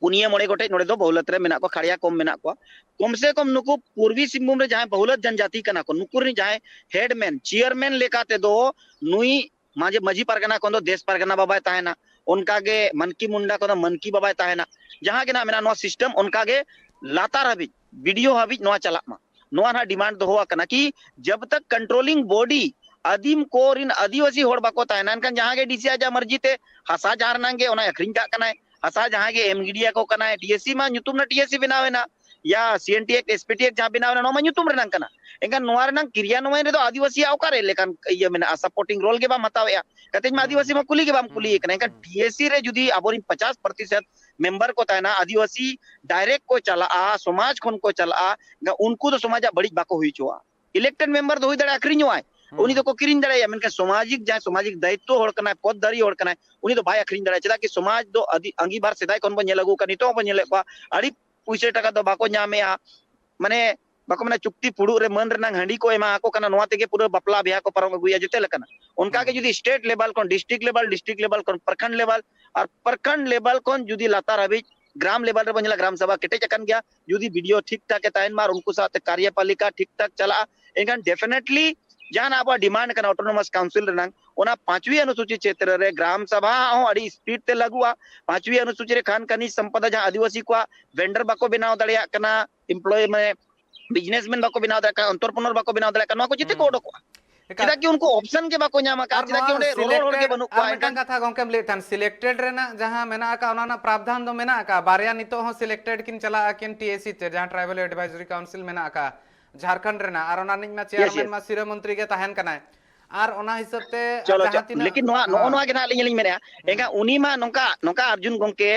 पुनिया मोड़े गोटे नोड़े दो बहुलत रे मेना को खड़िया कम मेना को कम से कम नुकु पूर्वी सिंहभूम रे जहां बहुलत जनजाति कना को नुकुर रे जहां हेडमैन चेयरमैन लेकाते दो नुई माजे मजी परगना को दो देश परगना बाबा ताहेना उनका गे मनकी मुंडा को मनकी बाबा ताहेना जहां के ना मेना नो सिस्टम उनका गे लातार हबी वीडियो हबी नो चला मा नोआ ना डिमांड दोहो कना कि जब तक कंट्रोलिंग बॉडी आदिम को रिन आदिवासी होड़ बाको तायना एनकन जहां के डीसी आजा मर्जी ते हसा जार नांगे ओना अखरिंग का कना हसा जहां के एमगीडिया को कना टीएससी मा nyutum ना टीएससी बनावेना या सीएनटी एक्ट एसपीटी एक्ट जहां बनावेना नो मा nyutum रनंग कना एनकन नोआ रनंग क्रियान्वयन रे दो आदिवासी आवकारे लेकन ये मेना सपोर्टिंग रोल के बा मतावे कतेज मा आदिवासी मा कुली के बा कुली कना एनकन टीएससी रे जुदी अबोरिन 50% मेंबर को तायना आदिवासी डायरेक्ट को चला समाज खन को चला उनको तो समाज बड़ी बाको हुई चोआ इलेक्टेड मेंबर दो हुई दड़ा अखरिñो आय उनी तो को किरिन दड़ा या मेनका सामाजिक जहां सामाजिक दायित्व होड़ कना पददारी होड़ कना उनी तो भाई अखरिñ दड़ा चदा कि समाज दो अंगी बार सेदाय कोन बो नेलगु कनी तो बो नेले को अड़ी पुइसे टका दो बाको ᱧᱟᱢᱮ माने बाको माने चुक्ति पुडू रे मन रनंग हंडी को एमा को कना नोआ तेगे पूरा बपला बियाह को परम अगुया जते लकना उनका के जुदी स्टेट लेवल कोन डिस्ट्रिक्ट लेवल कोन प्रखंड लेवल और प्रखंड लेवल कोन जुदी लातार हबी ग्राम लेवल रे बनेला ग्राम सभा केटे चकन गया जुदी वीडियो ठीक ठाक के तायन मार उनको साथ कार्यपालिका ठीक ठाक चला एनकन डेफिनेटली जहां आबा डिमांड कना ऑटोनोमस काउंसिल रनंग ओना 5वीं अनुसूची क्षेत्र रे ग्राम सभा हो अड़ी स्पीड ते लगुआ 5वीं अनुसूची रे खान खनिज संपदा जहां आदिवासी को वेंडर बाको बनाव दड़िया कना एम्प्लॉय में बिजनेसमैन बाको बनाव दड़िया कना एंटरप्रेन्योर बाको बनाव दड़िया कना को जिते को ओडको चदा कि उनको ऑप्शन के बाको ᱧᱟᱢᱟ का चदा कि ओंडे रोड के बनु को एनकन कथा गोंकेम ले थान सिलेक्टेड रेना जहां मेना का ओना प्रावधान दो मेना का बारिया नितो हो सिलेक्टेड किन चला किन टीएससी ते जहां ट्राइबल एडवाइजरी काउंसिल मेना का झारखंड रेना और ओना निमा चेयरमैन मा सिरा मंत्री के ताहन कना और ओना हिसाब ते लेकिन नोआ के ना लिंग मेना एंगा उनी मा नोका अर्जुन गोंके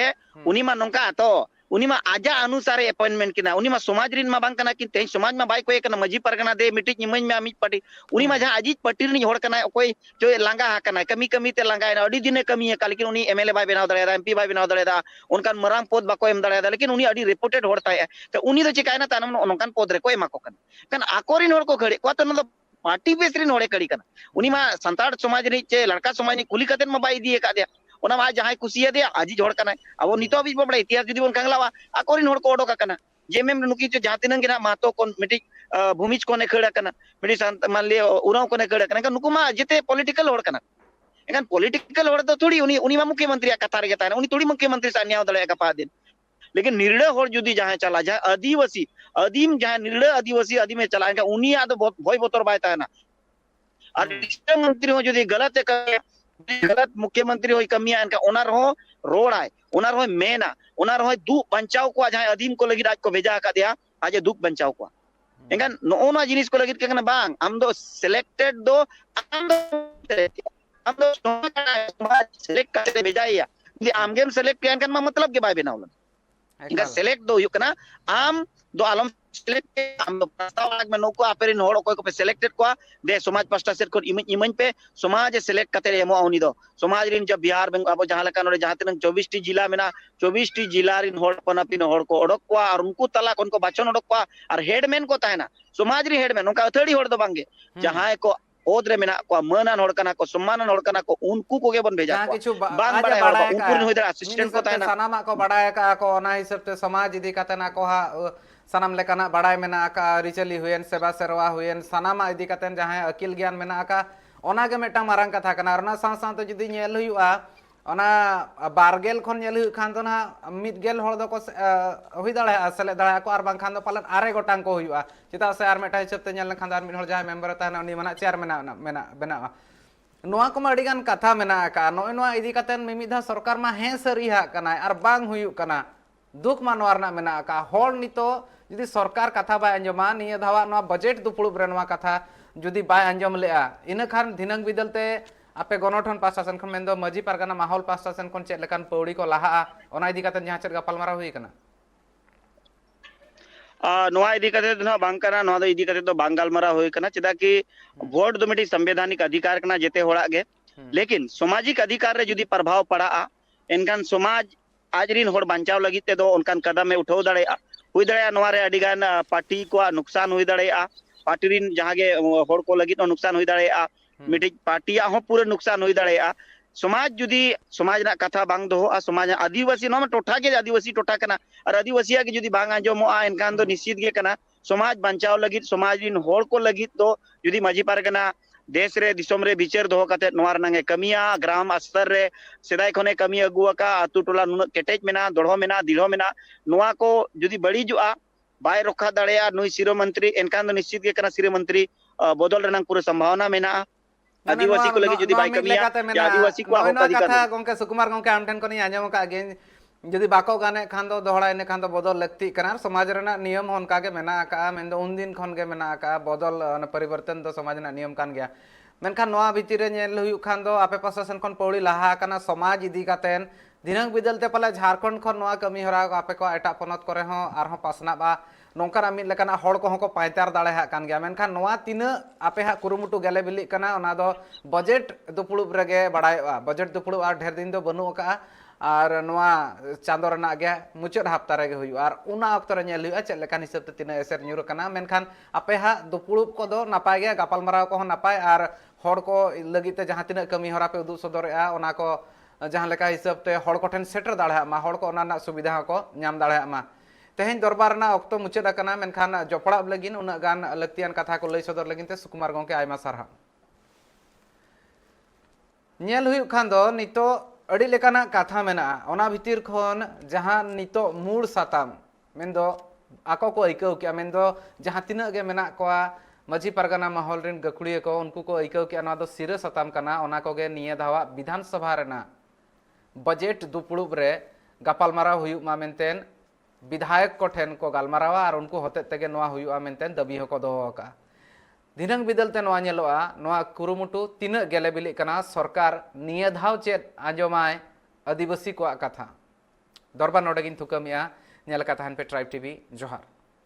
उनी मा नोका तो उनी मा आजा अनुसार अपॉइंटमेंट किना उनी मा समाज रिन मा बांग कना कि तेज समाज मा बाई कोई कना मजी परगना दे मिटिज निमन में अमित पार्टी उनी मा जहां अजीत पार्टी रिन होड़ कना कोई जो लांगा कना कमी ते लांगा अडी दिने कमी है लेकिन उनी एमएलए बाई बनाव दड़ेदा एमपी बाई बनाव दड़ेदा उनकान मरांग पद बाको एम दड़ेदा लेकिन उनी अडी रिपोर्टेड होड़ ताय तो उनी तो चिकायना तानम नोकान पद रे को एमा को कन आकोरिन होड़ को खड़े को तो न पार्टी बेस रिन होड़े कड़ी कना उनी मा संताड़ समाज रि चे लड़का समाज नि कुली कतेन मा बाई दिए का दे ओना मा जहां कुसिया दे आजी होड़ कना अब नितो अभी बड़ा इतिहास जुदी बन कंगलावा आकोरिन होड़ को ओडोका कना जेमेम नुकी जो जहां तिनंग ना मातो कोन मिटी भूमिज कोने खड़ा कना मिटी संत मान ले उराव कोने खड़ा कना नुकु मा जेते पॉलिटिकल होड़ कना एकान पॉलिटिकल होड़ तो थोड़ी उनी मा मुख्यमंत्री कथा रे ताना उनी थोड़ी मुख्यमंत्री सा न्याय दले का पा दिन लेकिन निर्णय होड़ जुदी जहां चला जहां आदिवासी आदिम जहां निर्णय आदिवासी आदि में चला उनी आ तो भय बोतर बाय ताना और मुख्यमंत्री हो जुदी गलत मुख्यमंत्री होई कमिया इनका ओनर हो रोड आए ओनर हो मेना ओनर हो दु बंचाव को जहां अधीम को लगी आज को भेजा का दिया आज दुख बंचाव को एंगन नोना जिनिस को लगी के बांग हम दो सिलेक्टेड दो हम दो सिलेक्ट करते भेजाया यदि आम गेम सिलेक्ट किया इनका मतलब के बाय बनावलन इनका सिलेक्ट दो युकना आम दो आलम सेलेक्ट आम प्रस्ताव आग में नको आपेरिन होड़ कोई को पे सेलेक्टेड को दे समाज पास्टा सेट को इमन पे समाज सेलेक्ट कते एमो उनी दो समाज रिन जब बिहार बेंग अब जहां लका नोरे जहां तिन 24 टी जिला मेना 24 टी जिला रिन होड़ पनापिन होड़ को ओडक को और उनको तला को बाचन ओडक को और हेडमैन को ताहेना समाज री हेडमैन उनका अथड़ी होड़ दो बांगे जहां को ओद रे मेना को मानन होड़ कना को सम्मानन होड़ कना को उनको कोगे बन भेजा को किछु बांग बड़ा होड़ उनको रिन होइदर असिस्टेंट को ताहेना सानामा को बड़ाय का को ओना हिसाब ते समाज इदी कतना को हा सानाम लेकाना बड़ाय मेना का रिचली हुएन सेवा सेरवा हुएन सानामा इदी कतेन जहां अकिल ज्ञान मेना का ओना गे मेटा मारंग कथा कना ओना सां सां तो जुदी नेल हुआ ओना बारगेल खन नेल हुई खान तो ना मिदगेल होड़ दो को हुई दाड़ा सेले दाड़ा को आर बांग खान दो पालन आरे गोटांग को हुआ चिता से आर मेटा हिसाब ते नेल खान दार मिद होड़ जहां मेंबर ताना उनी मना चेयर मेना मेना बेना नोआ को मा अडिगान कथा मेना का नोय नोआ इदी कतेन मिमिधा सरकार मा हे सरिहा कना आर बांग हुई कना दुख मा नोआ रना मेना का होड़ नितो जुदी सरकार कथा बाय अंजमा निया धावा नोआ बजेट दुपुड़ुब रे नोआ कथा जुदी बाय अंजम लेआ इन खान धिनंग बिदलते आपे गणठन पास्टा सेन खन मेंदो मजी पारगाना माहौल पास्टा सेन खन चेद लेकान पौड़ी को लाहा ओना इदी कतेन जहां चेद गपालमारा हुई कना नोआ इदी कते ना बांग कना नोआ दो इदी कते तो बांग गालमारा होई कना चेदा कि वोट दो मिटी संवैधानिक अधिकार कना जेते होड़ा गे लेकिन सामाजिक अधिकार रे जुदी प्रभाव पड़ा एनकान समाज आजरिन होड़ बांचाव लगी ते दो उनकान कदम में उठाव दाड़ेया हुई दाड़ेया नोआ रे अडिगान पार्टी को नुकसान हुई दाड़ेया पार्टी रिन जहां गे होड़ को लगी तो नुकसान हुई दाड़ेया मिटी पार्टिया हो पूरे नुकसान हुई दाड़ेया समाज जुदी समाज ना कथा बांग दो समाज आदिवासी नो टोठा के आदिवासी टोठा कना और आदिवासिया के जुदी बांग आंजमोआ एनकान दो निश्चित गे कना समाज बांचाव लगी समाज रिन होड़ को लगी तो जुदी माजी पारगना देश रे दिसोम रे बिचार दो कते नोआ रनांगे कमिया ग्राम स्तर रे सेदाय खने कमी अगुआका आतु टोला नुन केटेज मेना दोड़ो मेना दिढ़ो मेना नोआ को जुदी बड़ी जुआ बाय रखा दाड़ेया नुई सिरो मंत्री एनकान दो निश्चित गे कना सिरो मंत्री बदल रनांग पूरे संभावना मेना आदिवासी को लगी जुदी बाय कमिया आदिवासी को हक अधिकार कथा गोंके सुकुमार गोंके आम ठेन कोनी आंजम का गे जुदी बाको गाने खान दो दोहड़ा ने खान दो बदल लगती कना समाज रेना नियम होनका गे मेना का मेन दो उन दिन खन गे मेना का बदल परिवर्तन दो समाज ना नियम कान गया मेनखान नोआ भितर रे नेल हुई खान दो आपे प्रशासन खन पौड़ी लाहा कना समाज इदी कातेन दिनंग बिदलते पाले झारखंड खन नोआ कमी हरा आपे को एटा पनत करे हो आरहो पासनाबा नोंका मिद लेकाना होड़ को हको पायतार दाड़े हा कान गया मेनखान नोआ तीन आपे हा कुरुमुटु गेले बिली कना ओना दो बजेट दुपुड़ुब रेगे बड़ायोआ बजेट दुपुड़ुब आर ढेर दिन दो बनु का और नोआ चांदो रना गे मुचाद हफ्ता रे हुई और उना अक्तो रे नेल हुआ चेद लेकान हिसाब ते तीना एसर न्यूर कना मेनखान आपे हा दुपुड़ुब को दो नापाय गे गापालमाराव को नापाय और होड़ को लगिते जहां तीना कमी हरा पे उदु सदरेआ ओना को जहां लेका हिसाब ते होड़ को ठेन सेटर दाड़ा मा होड़ को ओना ना सुविधा को नाम दाड़ा मा तेहेन दरबार ना अक्तो मुचाद कना मेनखान जपड़ा लगिन उना गान लक्तियान कथा को लई सदर लगिन ते सुकुमार गोंके आयमा सारहा नेल हुई खान दो नितो अड़ी लेकाना कथा मेना ओना भितिर खन जहां नितो मूल साताम मेनदो आको को आइकौ किया मेनदो जहां तिना गे मेना कोआ मजी पारगाना माहौल रिन गकुड़िया को उनको को आइकौ किया ना दो सिरे साताम कना ओना को गे निया धावा विधानसभा रेना बजेट दुपुड़ुब रे गापालमाराव हुई मा मेनतेन विधायक को ठेन को गालमारावा और उनको होते तेगे नोआ हुई मेनतेन दबी हको दोहो का दिनंग बिदलते नोआ नेलोआ नोआ कुरुमुटु तीना गेले बिली कना सरकार निया धाव चेद आंजमाय आदिवासी को कथा दरबार नोडेगिन थुकमिया नेल कथा पे ट्राइब टीवी जोहार।